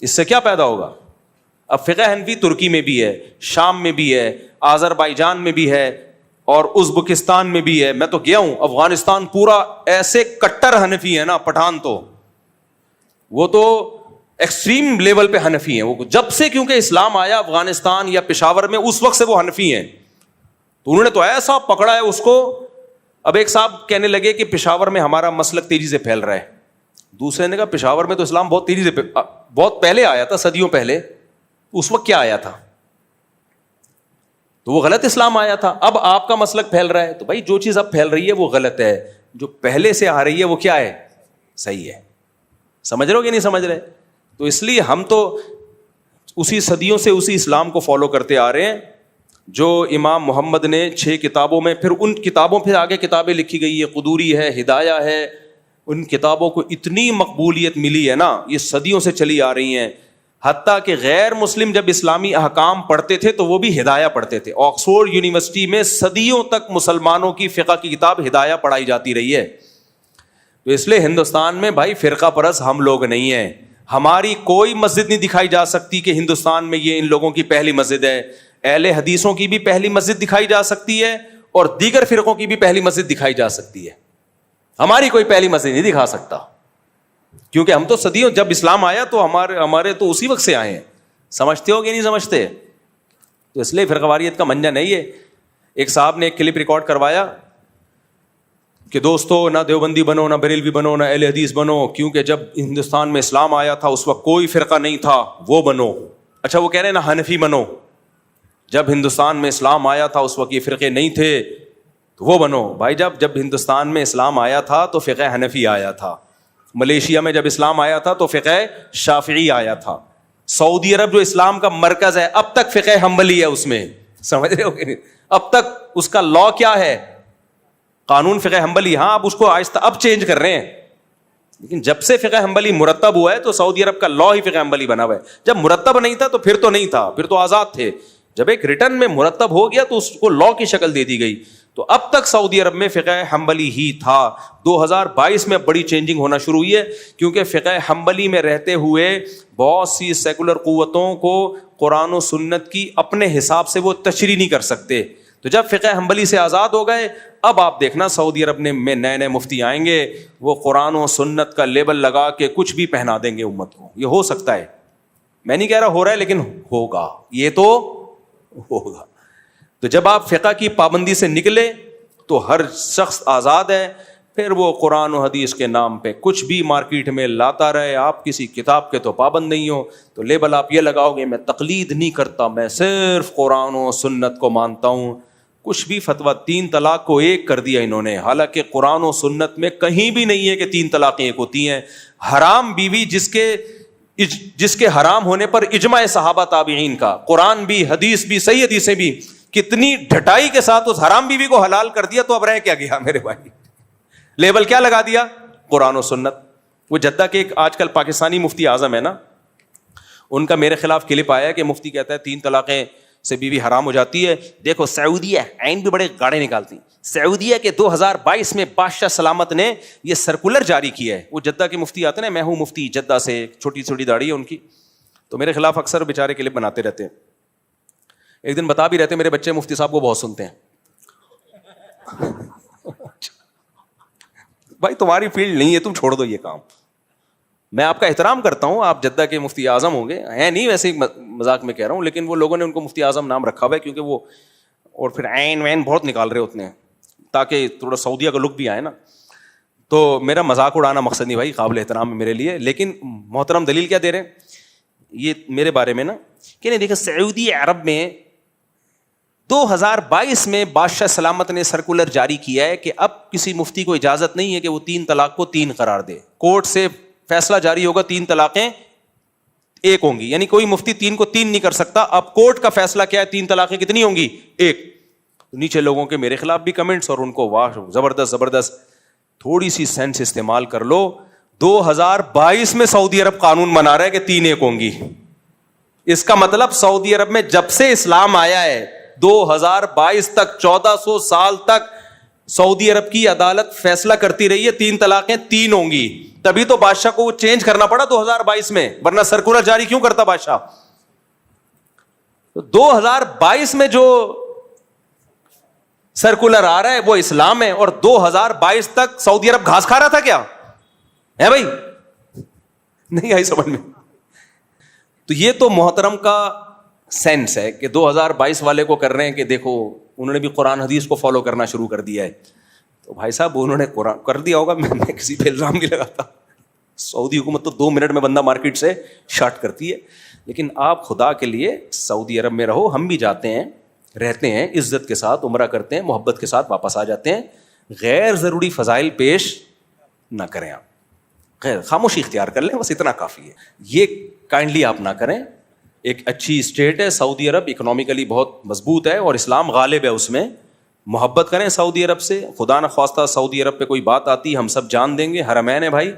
S2: اس سے کیا پیدا ہوگا؟ اب فقہ حنفی ترکی میں بھی ہے, شام میں بھی ہے, آذربائیجان میں بھی ہے, اور ازبکستان میں بھی ہے. میں تو گیا ہوں افغانستان, پورا ایسے کٹر حنفی ہے نا پٹھان, تو وہ تو ایکسٹریم لیول پہ حنفی ہیں. وہ جب سے کیونکہ اسلام آیا افغانستان یا پشاور میں, اس وقت سے وہ حنفی ہیں. تو انہوں نے تو ایسا پکڑا ہے اس کو. اب ایک صاحب کہنے لگے کہ پشاور میں ہمارا مسلک تیزی سے پھیل رہا ہے. دوسرے نے کہا پشاور میں تو اسلام بہت تیزی سے بہت پہلے آیا تھا, صدیوں پہلے. اس وقت کیا آیا تھا؟ تو وہ غلط اسلام آیا تھا. اب آپ کا مسلک پھیل رہا ہے, تو بھائی جو چیز اب پھیل رہی ہے وہ غلط ہے, جو پہلے سے آ رہی ہے وہ کیا ہے؟ صحیح ہے. سمجھ رہے ہو کہ نہیں سمجھ رہے؟ تو اس لیے ہم تو اسی صدیوں سے اسی اسلام کو فالو کرتے آ رہے ہیں جو امام محمد نے 6 کتابوں میں, پھر ان کتابوں پھر آگے کتابیں لکھی گئی ہے, قدوری ہے, ہدایہ ہے. ان کتابوں کو اتنی مقبولیت ملی ہے نا, یہ صدیوں سے چلی آ رہی ہیں. حتیٰ کہ غیر مسلم جب اسلامی احکام پڑھتے تھے تو وہ بھی ہدایہ پڑھتے تھے. آکسفورڈ یونیورسٹی میں صدیوں تک مسلمانوں کی فقہ کی کتاب ہدایہ پڑھائی جاتی رہی ہے. تو اس لیے ہندوستان میں بھائی فرقہ پرست ہم لوگ نہیں ہیں. ہماری کوئی مسجد نہیں دکھائی جا سکتی کہ ہندوستان میں یہ ان لوگوں کی پہلی مسجد ہے. اہل حدیثوں کی بھی پہلی مسجد دکھائی جا سکتی ہے, اور دیگر فرقوں کی بھی پہلی مسجد دکھائی جا سکتی ہے. ہماری کوئی پہلی مسجد نہیں دکھا سکتا, کیونکہ ہم تو صدیوں, جب اسلام آیا تو ہمارے تو اسی وقت سے آئے ہیں. سمجھتے ہو کہ نہیں سمجھتے؟ تو اس لیے فرقہ واریت کا منجا نہیں ہے. ایک صاحب نے ایک کلپ ریکارڈ کروایا کہ دوستو نہ دیوبندی بنو, نہ بریلوی بنو, نہ اہل حدیث بنو, کیونکہ جب ہندوستان میں اسلام آیا تھا اس وقت کوئی فرقہ نہیں تھا, وہ بنو. اچھا وہ کہہ رہے ہیں نا حنفی بنو, جب ہندوستان میں اسلام آیا تھا اس وقت یہ فرقے نہیں تھے تو وہ بنو. بھائی جب ہندوستان میں اسلام آیا تھا تو فقہ حنفی آیا تھا. ملیشیا میں جب اسلام آیا تھا تو فقہ شافعی آیا تھا. سعودی عرب جو اسلام کا مرکز ہے اب تک فقہ حنبلی ہے اس میں. سمجھ رہے ہو کہ نہیں؟ اب تک اس کا لا کیا ہے؟ قانون فقہ حنبلی. ہاں اب اس کو آہستہ اب چینج کر رہے ہیں, لیکن جب سے فقہ حنبلی مرتب ہوا ہے تو سعودی عرب کا لا ہی فقہ حنبلی بنا ہوا ہے. جب مرتب نہیں تھا تو پھر تو نہیں تھا, پھر تو آزاد تھے. جب ایک ریٹرن میں مرتب ہو گیا تو اس کو لا کی شکل دے دی گئی. تو اب تک سعودی عرب میں فقہ حنبلی ہی تھا. 2022 میں بڑی چینجنگ ہونا شروع ہوئی ہے, کیونکہ فقہ حنبلی میں رہتے ہوئے بہت سی سیکولر قوتوں کو قرآن و سنت کی اپنے حساب سے وہ تشریح نہیں کر سکتے. تو جب فقہ حنبلی سے آزاد ہو گئے, اب آپ دیکھنا سعودی عرب میں نئے مفتی آئیں گے, وہ قرآن و سنت کا لیبل لگا کے کچھ بھی پہنا دیں گے امت کو. یہ ہو سکتا ہے, میں نہیں کہہ رہا ہو رہا ہے, لیکن ہوگا, یہ تو ہوگا. تو جب آپ فقہ کی پابندی سے نکلے تو ہر شخص آزاد ہے. پھر وہ قرآن و حدیث کے نام پہ کچھ بھی مارکیٹ میں لاتا رہے, آپ کسی کتاب کے تو پابند نہیں ہو, تو لیبل آپ یہ لگاؤ گے میں تقلید نہیں کرتا, میں صرف قرآن و سنت کو مانتا ہوں. کچھ بھی فتویٰ, 3 طلاق کو 1 کر دیا انہوں نے, حالانکہ قرآن و سنت میں کہیں بھی نہیں ہے کہ 3 طلاقیں 1 ہوتی ہیں. حرام بیوی جس کے حرام ہونے پر اجماع صحابہ تابعین کا, قرآن بھی حدیث بھی صحیح حدیثیں بھی کتنی ڈھٹائی کے ساتھ اس حرام بیوی کو حلال کر دیا, تو اب رہ کیا گیا میرے بھائی؟ لیبل کیا لگا دیا؟ قرآن و سنت. وہ جدہ کے ایک آج کل پاکستانی مفتی اعظم ہے نا, ان کا میرے خلاف کلپ آیا کہ مفتی کہتا ہے 3 طلاقیں سے بیوی حرام ہو جاتی ہے. دیکھو سعودیہ عین بھی بڑے گاڑے نکالتی. سعودیہ کے 2022 میں بادشاہ سلامت نے یہ سرکولر جاری کیا ہے. وہ جدہ کے مفتی آتے ہیں نا, میں ہوں مفتی جدہ سے, چھوٹی چھوٹی داڑھی ہے ان کی, تو میرے خلاف اکثر بیچارے کلپ بناتے رہتے ہیں. ایک دن بتا بھی رہتے ہیں میرے بچے مفتی صاحب کو بہت سنتے ہیں. بھائی تمہاری فیلڈ نہیں ہے, تم چھوڑ دو یہ کام. میں آپ کا احترام کرتا ہوں, آپ جدہ کے مفتی اعظم ہوں گے, ہیں نہیں ویسے ہی مذاق میں کہہ رہا ہوں, لیکن وہ لوگوں نے ان کو مفتی اعظم نام رکھا ہوا ہے کیونکہ وہ, اور پھر عین وین بہت نکال رہے ہوتے ہیں تاکہ تھوڑا سعودیہ کا لک بھی آئے نا. تو میرا مذاق اڑانا مقصد نہیں بھائی, قابل احترام ہے میرے لیے. لیکن محترم دلیل کیا دے رہے ہیں یہ میرے بارے میں نا, کہ نہیں دیکھیں سعودی عرب میں 2022 میں بادشاہ سلامت نے سرکولر جاری کیا ہے کہ اب کسی مفتی کو اجازت نہیں ہے کہ وہ 3 طلاق کو 3 قرار دے. کورٹ سے فیصلہ جاری ہوگا 3 طلاقیں 1 ہوں گی, یعنی کوئی مفتی 3 کو 3 نہیں کر سکتا. اب کورٹ کا فیصلہ کیا ہے, 3 طلاقیں کتنی ہوں گی, 1. نیچے لوگوں کے میرے خلاف بھی کمنٹس, اور ان کو واہ زبردست. تھوڑی سی سینس استعمال کر لو. 2022 میں سعودی عرب قانون بنا رہا ہے کہ 3 1 ہوں گی. اس کا مطلب سعودی عرب میں جب سے اسلام آیا ہے 2022 تک 1400 سال تک سعودی عرب کی عدالت فیصلہ کرتی رہی ہے 3 طلاقیں 3 ہوں گی. تبھی تو بادشاہ کو وہ چینج کرنا پڑا 2022 میں, ورنہ سرکولر جاری کیوں کرتا بادشاہ. 2022 میں جو سرکولر آ رہا ہے وہ اسلام ہے, اور 2022 تک سعودی عرب گھاس کھا رہا تھا کیا ہے بھائی, نہیں آئی سمجھ میں. تو یہ تو محترم کا سینس ہے کہ 2022 والے کو کر رہے ہیں کہ دیکھو انہوں نے بھی قرآن حدیث کو فالو کرنا شروع کر دیا ہے. تو بھائی صاحب انہوں نے قرآن کر دیا ہوگا, میں کسی پہ الزام نہیں لگاتا. سعودی حکومت تو 2 منٹ میں بندہ مارکیٹ سے شارٹ کرتی ہے. لیکن آپ خدا کے لیے سعودی عرب میں رہو, ہم بھی جاتے ہیں رہتے ہیں عزت کے ساتھ, عمرہ کرتے ہیں, محبت کے ساتھ واپس آ جاتے ہیں. غیر ضروری فضائل پیش نہ کریں, آپ غیر خاموشی اختیار کر لیں, بس اتنا کافی ہے. یہ کائنڈلی آپ نہ کریں. ایک اچھی اسٹیٹ ہے سعودی عرب, اکنامیکلی بہت مضبوط ہے اور اسلام غالب ہے اس میں. محبت کریں سعودی عرب سے. خدا نہ خواستہ سعودی عرب پہ کوئی بات آتی ہم سب جان دیں گے, حرمین ہے بھائی.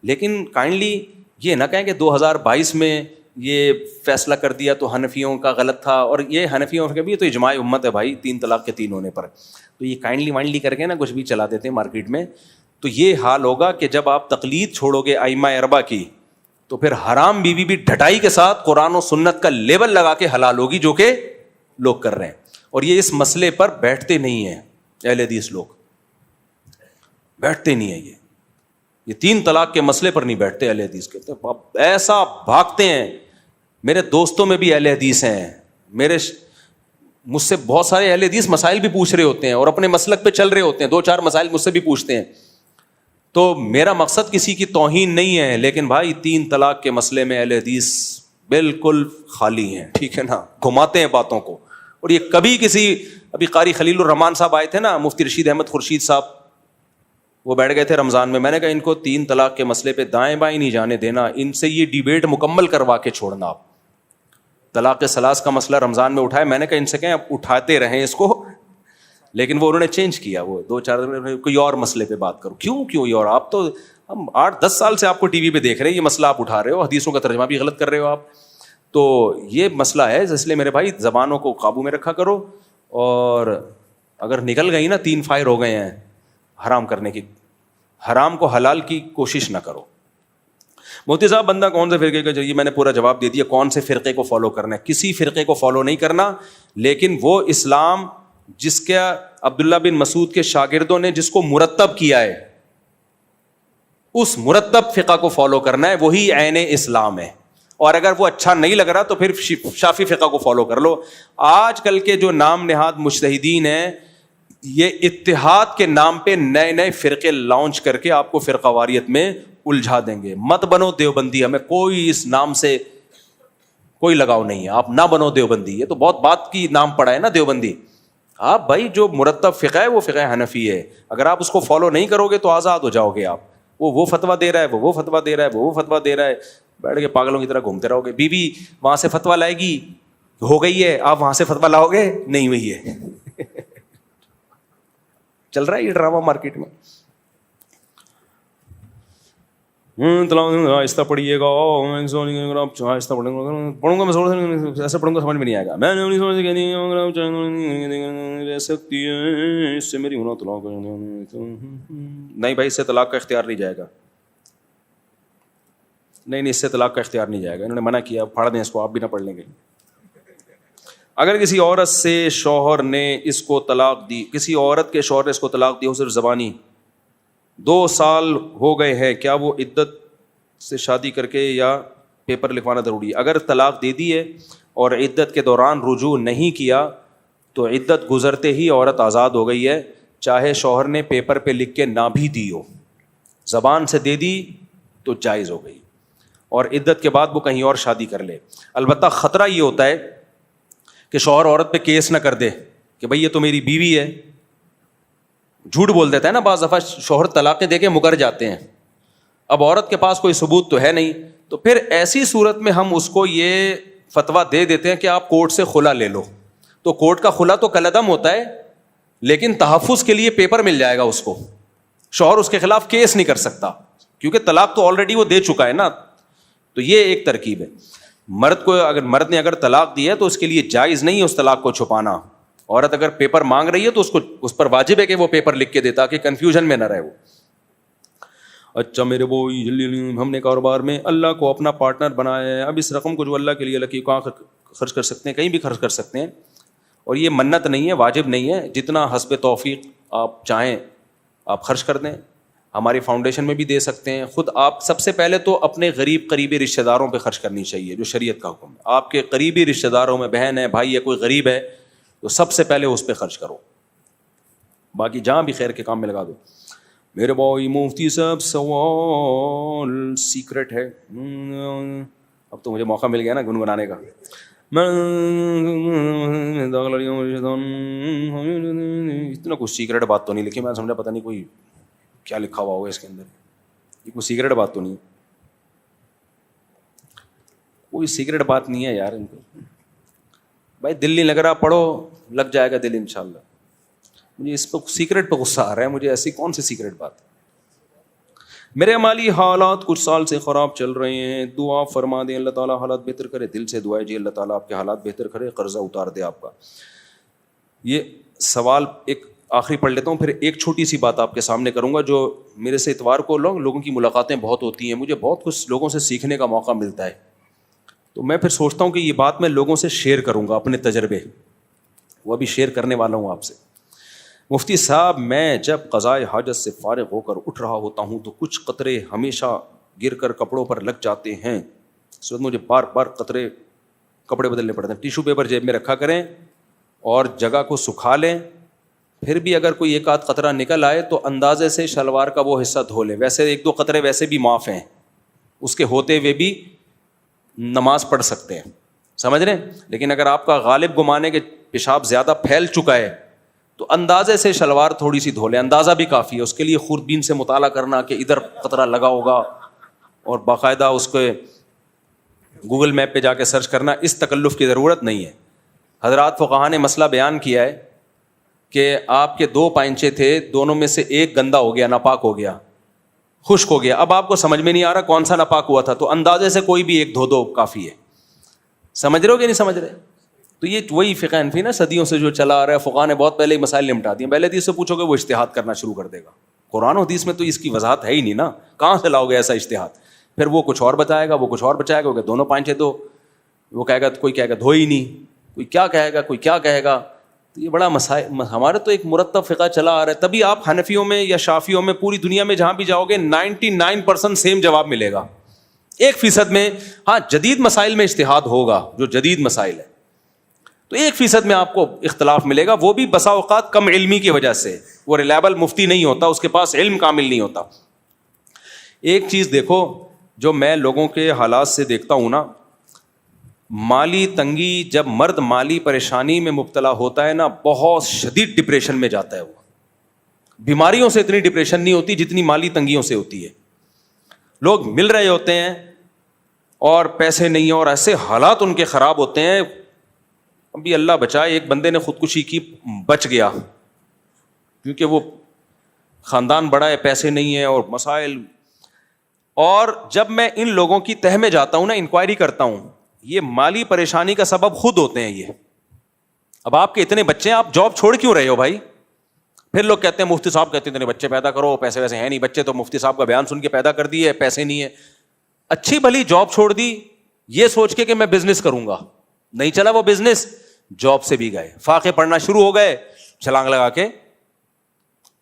S2: لیکن کائنڈلی یہ نہ کہیں کہ 2022 میں یہ فیصلہ کر دیا تو حنفیوں کا غلط تھا, اور یہ حنفیوں کا بھی تو اجماع امت ہے بھائی 3 طلاق کے 3 ہونے پر. تو یہ کائنڈلی وائنڈلی کر کے نا کچھ بھی چلا دیتے ہیں مارکیٹ میں. تو یہ حال ہوگا کہ جب آپ تقلید چھوڑو گے ائمہ اربعہ کی, تو پھر حرام بیوی بھی ڈھٹائی کے ساتھ قرآن و سنت کا لیبل لگا کے حلال ہوگی, جو کہ لوگ کر رہے ہیں. اور یہ اس مسئلے پر بیٹھتے نہیں ہیں اہل حدیث, لوگ بیٹھتے نہیں ہیں. یہ 3 طلاق کے مسئلے پر نہیں بیٹھتے اہل حدیث کے, ایسا بھاگتے ہیں. میرے دوستوں میں بھی اہل حدیث ہیں, مجھ سے بہت سارے اہل حدیث مسائل بھی پوچھ رہے ہوتے ہیں اور اپنے مسلک پہ چل رہے ہوتے ہیں, 2-4 مسائل مجھ سے بھی پوچھتے ہیں. تو میرا مقصد کسی کی توہین نہیں ہے, لیکن بھائی 3 طلاق کے مسئلے میں اہل حدیث بالکل خالی ہیں, ٹھیک ہے نا, گھماتے ہیں باتوں کو. اور یہ کبھی ابھی قاری خلیل الرحمان صاحب آئے تھے نا, مفتی رشید احمد خورشید صاحب, وہ بیٹھ گئے تھے رمضان میں. میں نے کہا ان کو 3 طلاق کے مسئلے پہ دائیں بائیں نہیں جانے دینا, ان سے یہ ڈیبیٹ مکمل کروا کے چھوڑنا. آپ طلاق ثلاث کا مسئلہ رمضان میں اٹھائے, میں نے کہا ان سے کہیں آپ اٹھاتے رہیں اس کو, لیکن وہ انہوں نے چینج کیا, وہ 2-4 کوئی اور مسئلے پہ بات کرو. کیوں اور آپ تو ہم 8-10 سال سے آپ کو ٹی وی پہ دیکھ رہے ہیں, یہ مسئلہ آپ اٹھا رہے ہو, حدیثوں کا ترجمہ بھی غلط کر رہے ہو آپ. تو یہ مسئلہ ہے, اس لیے میرے بھائی زبانوں کو قابو میں رکھا کرو. اور اگر نکل گئی نا 3 فائر ہو گئے ہیں حرام کرنے کی, حرام کو حلال کی کوشش نہ کرو. مفتی صاحب بندہ کون سے فرقے کا چاہیے, میں نے پورا جواب دے دیا. کون سے فرقے کو فالو کرنا ہے, کسی فرقے کو فالو نہیں کرنا, لیکن وہ اسلام جس کا عبداللہ بن مسعود کے شاگردوں نے جس کو مرتب کیا ہے, اس مرتب فقہ کو فالو کرنا ہے, وہی عین اسلام ہے. اور اگر وہ اچھا نہیں لگ رہا تو پھر شافعی فقہ کو فالو کر لو. آج کل کے جو نام نہاد مجتہدین ہیں, یہ اتحاد کے نام پہ نئے فرقے لانچ کر کے آپ کو فرقہ واریت میں الجھا دیں گے. مت بنو دیوبندی, ہمیں کوئی اس نام سے کوئی لگاؤ نہیں ہے, آپ نہ بنو دیوبندی. یہ تو بہت بات کی نام پڑا ہے نا دیوبندی. آپ بھائی جو مرتب فقہ ہے وہ فقہ حنفی ہے, اگر آپ اس کو فالو نہیں کرو گے تو آزاد ہو جاؤ گے آپ. وہ فتویٰ دے رہا ہے, وہ فتویٰ دے رہا ہے, وہ فتویٰ دے رہا ہے, بیٹھ کے پاگلوں کی طرح گھومتے رہو گے. بیوی وہاں سے فتویٰ لائے گی, ہو گئی ہے, آپ وہاں سے فتویٰ لاؤ گے, نہیں ہوئی ہے. چل رہا ہے یہ ڈرامہ مارکیٹ میں. آہستہ پڑھیے گا, آپ آہستہ پڑھوں گا میں ایسا پڑھوں گا سمجھ میں نہیں آئے گا, میں نہیں سمجھ سکتی ہے اس سے میری ہونا طلاق نہیں بھائی, اس سے طلاق کا اختیار نہیں جائے گا, نہیں اس سے طلاق کا اختیار نہیں جائے گا, انہوں نے منع کیا, پھاڑ دیں اس کو, آپ بھی نہ پڑھ لیں گے. اگر کسی عورت سے شوہر نے اس کو طلاق دی, کسی عورت کے شوہر نے اس کو طلاق دی ہو صرف زبانی, 2 سال ہو گئے ہیں, کیا وہ عدت سے شادی کر کے یا پیپر لکھوانا ضروری ہے؟ اگر طلاق دے دی ہے اور عدت کے دوران رجوع نہیں کیا تو عدت گزرتے ہی عورت آزاد ہو گئی ہے, چاہے شوہر نے پیپر پہ لکھ کے نہ بھی دی ہو, زبان سے دے دی تو جائز ہو گئی, اور عدت کے بعد وہ کہیں اور شادی کر لے. البتہ خطرہ یہ ہوتا ہے کہ شوہر عورت پہ کیس نہ کر دے کہ بھئی یہ تو میری بیوی ہے, جھوٹ بول دیتا ہے نا, بعض دفعہ شوہر طلاقیں دے کے مکر جاتے ہیں, اب عورت کے پاس کوئی ثبوت تو ہے نہیں, تو پھر ایسی صورت میں ہم اس کو یہ فتویٰ دے دیتے ہیں کہ آپ کورٹ سے خلا لے لو. تو کورٹ کا خلا تو کالعدم ہوتا ہے, لیکن تحفظ کے لیے پیپر مل جائے گا اس کو, شوہر اس کے خلاف کیس نہیں کر سکتا کیونکہ طلاق تو آلریڈی وہ دے چکا ہے نا. تو یہ ایک ترکیب ہے. مرد کو مرد نے اگر طلاق دی ہے تو اس کے لیے جائز نہیں ہے اس طلاق کو چھپانا. عورت اگر پیپر مانگ رہی ہے تو اس پر واجب ہے کہ وہ پیپر لکھ کے دے تاکہ کنفیوژن میں نہ رہے وہ. اچھا میرے بھائی, ہم نے کاروبار میں اللہ کو اپنا پارٹنر بنایا ہے, اب اس رقم کو جو اللہ کے لیے لکی کہاں خرچ کر سکتے ہیں؟ کہیں بھی خرچ کر سکتے ہیں, اور یہ منت نہیں ہے, واجب نہیں ہے, جتنا حسب توفیق آپ چاہیں آپ خرچ کر دیں. ہماری فاؤنڈیشن میں بھی دے سکتے ہیں. خود آپ سب سے پہلے تو اپنے قریبی رشتہ داروں پہ خرچ کرنی چاہیے, جو شریعت کا حکم ہے. آپ کے قریبی رشتہ داروں میں بہن ہے, بھائی ہے, کوئی غریب ہے, تو سب سے پہلے اس پہ خرچ کرو, باقی جہاں بھی خیر کے کام میں لگا دو. میرے بھائی مفتی صاحب سوال سیکرٹ ہے, اب تو مجھے موقع مل گیا نا گنگنانے کا. اتنا کچھ سیکرٹ بات تو نہیں لکھی, میں سمجھا پتہ نہیں کوئی کیا لکھا ہوا ہوگا اس کے اندر, یہ کوئی سیکرٹ بات تو نہیں, کوئی سیکرٹ بات نہیں ہے یار. ان کو بھائی دل نہیں لگ رہا, پڑھو, لگ جائے گا دل انشاءاللہ. مجھے اس پہ سیکرٹ پہ غصہ آ رہا ہے, مجھے ایسی کون سی سیکرٹ بات ہے. میرے مالی حالات کچھ سال سے خراب چل رہے ہیں, دعا فرما دیں اللہ تعالیٰ حالات بہتر کرے. دل سے دعا ہے جی, اللہ تعالیٰ آپ کے حالات بہتر کرے, قرضہ اتار دے آپ کا. یہ سوال ایک آخری پڑھ لیتا ہوں, پھر ایک چھوٹی سی بات آپ کے سامنے کروں گا. جو میرے سے اتوار کو لوگوں کی ملاقاتیں بہت ہوتی ہیں, مجھے بہت کچھ لوگوں سے سیکھنے کا موقع ملتا ہے, تو میں پھر سوچتا ہوں کہ یہ بات میں لوگوں سے شیئر کروں گا, اپنے تجربے وہ ابھی شیئر کرنے والا ہوں آپ سے. مفتی صاحب, میں جب قضائے حاجت سے فارغ ہو کر اٹھ رہا ہوتا ہوں تو کچھ قطرے ہمیشہ گر کر کپڑوں پر لگ جاتے ہیں, اس وقت مجھے بار بار کپڑے بدلنے پڑتے ہیں. ٹیشو پیپر جیب میں رکھا کریں اور جگہ کو سکھا لیں, پھر بھی اگر کوئی ایک آدھ قطرہ نکل آئے تو اندازے سے شلوار کا وہ حصہ دھو لیں. ویسے 1-2 قطرے ویسے بھی معاف ہیں, اس کے ہوتے ہوئے بھی نماز پڑھ سکتے ہیں, سمجھ رہے ہیں. لیکن اگر آپ کا غالب گمانے کے پیشاب زیادہ پھیل چکا ہے تو اندازے سے شلوار تھوڑی سی دھو لیں, اندازہ بھی کافی ہے. اس کے لیے خوردبین سے مطالعہ کرنا کہ ادھر قطرہ لگا ہوگا اور باقاعدہ اس کو گوگل میپ پہ جا کے سرچ کرنا, اس تکلف کی ضرورت نہیں ہے. حضرات فقہاء نے مسئلہ بیان کیا ہے کہ آپ کے 2 پائنچے تھے, دونوں میں سے ایک گندا ہو گیا, ناپاک ہو گیا, خشک ہو گیا. اب آپ کو سمجھ میں نہیں آ رہا کون سا ناپاک ہوا تھا, تو اندازے سے کوئی بھی ایک دھو دو کافی ہے. سمجھ رہے ہو کہ نہیں سمجھ رہے؟ تو یہ وہی فقہ حنفی نا, صدیوں سے جو چلا آ رہا ہے. فقہاء نے بہت پہلے مسائل نمٹا دیے. پہلے حدیث سے پوچھو گے وہ اجتہاد کرنا شروع کر دے گا. قرآن و حدیث میں تو اس کی وضاحت ہے ہی نہیں نا, کہاں سے لاؤ گے ایسا اجتہاد؟ پھر وہ کچھ اور بتائے گا, وہ کچھ اور بچائے گا, کہ دونوں پائنچے تو وہ کہے گا, کوئی کہے گا دھو ہی نہیں, کوئی کیا کہے گا, کوئی کیا کہے گا. تو یہ بڑا مسائل, ہمارے تو ایک مرتب فقہ چلا آ رہا ہے. تبھی آپ حنفیوں میں یا شافیوں میں, پوری دنیا میں جہاں بھی جاؤ گے 99% سیم جواب ملے گا. 1% میں ہاں جدید مسائل میں اجتہاد ہوگا, جو جدید مسائل ہے, تو 1% میں آپ کو اختلاف ملے گا. وہ بھی بسا اوقات کم علمی کی وجہ سے. وہ ریلائبل مفتی نہیں ہوتا, اس کے پاس علم کامل نہیں ہوتا. ایک چیز دیکھو جو میں لوگوں کے حالات سے دیکھتا ہوں نا, مالی تنگی, جب مرد مالی پریشانی میں مبتلا ہوتا ہے نا, بہت شدید ڈپریشن میں جاتا ہے. وہ بیماریوں سے اتنی ڈپریشن نہیں ہوتی جتنی مالی تنگیوں سے ہوتی ہے. لوگ مل رہے ہوتے ہیں اور پیسے نہیں ہیں, اور ایسے حالات ان کے خراب ہوتے ہیں. ابھی اللہ بچائے, ایک بندے نے خودکشی کی, بچ گیا, کیونکہ وہ خاندان بڑا ہے, پیسے نہیں ہیں اور مسائل. اور جب میں ان لوگوں کی تہ میں جاتا ہوں نا, انکوائری کرتا ہوں, یہ مالی پریشانی کا سبب خود ہوتے ہیں یہ. اب آپ کے اتنے بچے ہیں, آپ جاب چھوڑ کیوں رہے ہو بھائی؟ پھر لوگ کہتے ہیں مفتی صاحب کہتے ہیں اتنے بچے پیدا کرو, پیسے ویسے ہیں نہیں, بچے تو مفتی صاحب کا بیان سن کے پیدا کر دیے, پیسے نہیں ہے. اچھی بھلی جاب چھوڑ دی یہ سوچ کے کہ میں بزنس کروں گا, نہیں چلا وہ بزنس, جاب سے بھی گئے, فاقے پڑھنا شروع ہو گئے چھلانگ لگا کے,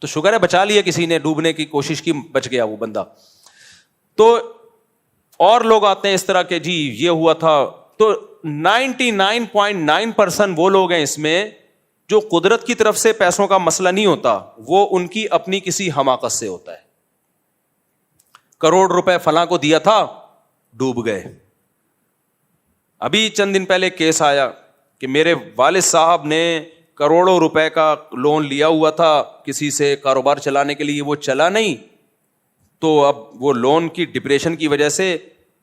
S2: تو شکر ہے بچا لیا کسی نے, ڈوبنے کی کوشش کی بچ گیا وہ بندہ. تو اور لوگ آتے ہیں اس طرح کے, جی یہ ہوا تھا. تو 99.9% وہ لوگ ہیں اس میں جو قدرت کی طرف سے پیسوں کا مسئلہ نہیں ہوتا, وہ ان کی اپنی کسی حماقت سے ہوتا ہے. کروڑ روپے فلاں کو دیا تھا, ڈوب گئے. ابھی چند دن پہلے کیس آیا کہ میرے والد صاحب نے کروڑوں روپے کا لون لیا ہوا تھا کسی سے کاروبار چلانے کے لیے, وہ چلا نہیں, تو اب وہ لون کی ڈپریشن کی وجہ سے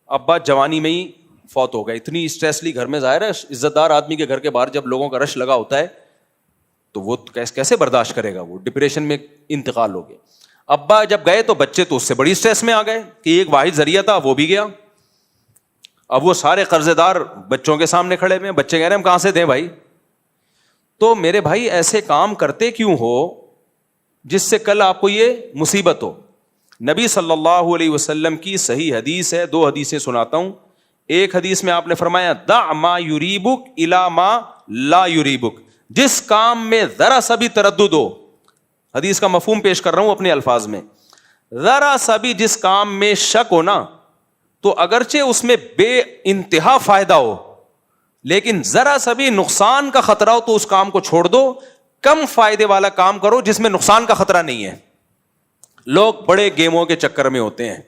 S2: ابا جوانی میں ہی فوت ہو گئے. اتنی اسٹریس لی گھر میں, ظاہر ہے عزت دار آدمی کے گھر کے باہر جب لوگوں کا رش لگا ہوتا ہے تو وہ کیسے برداشت کرے گا, وہ ڈپریشن میں انتقال ہو گیا. ابا جب گئے تو بچے تو اس سے بڑی اسٹریس میں آ گئے کہ ایک واحد ذریعہ تھا وہ بھی گیا. اب وہ سارے قرضے دار بچوں کے سامنے کھڑے ہوئے, بچے کہہ رہے ہیں ہم کہاں سے دیں بھائی. تو میرے بھائی ایسے کام کرتے کیوں ہو جس سے کل آپ کو یہ مصیبت ہو. نبی صلی اللہ علیہ وسلم کی صحیح حدیث ہے, 2 حدیثیں سناتا ہوں. ایک حدیث میں آپ نے فرمایا دع ما یریبک الی ما لا یریبک, جس کام میں ذرا سا بھی تردد ہو, حدیث کا مفہوم پیش کر رہا ہوں اپنے الفاظ میں, ذرا سا بھی جس کام میں شک ہو نا, تو اگرچہ اس میں بے انتہا فائدہ ہو لیکن ذرا سا بھی نقصان کا خطرہ ہو تو اس کام کو چھوڑ دو, کم فائدے والا کام کرو جس میں نقصان کا خطرہ نہیں ہے. لوگ بڑے گیموں کے چکر میں ہوتے ہیں,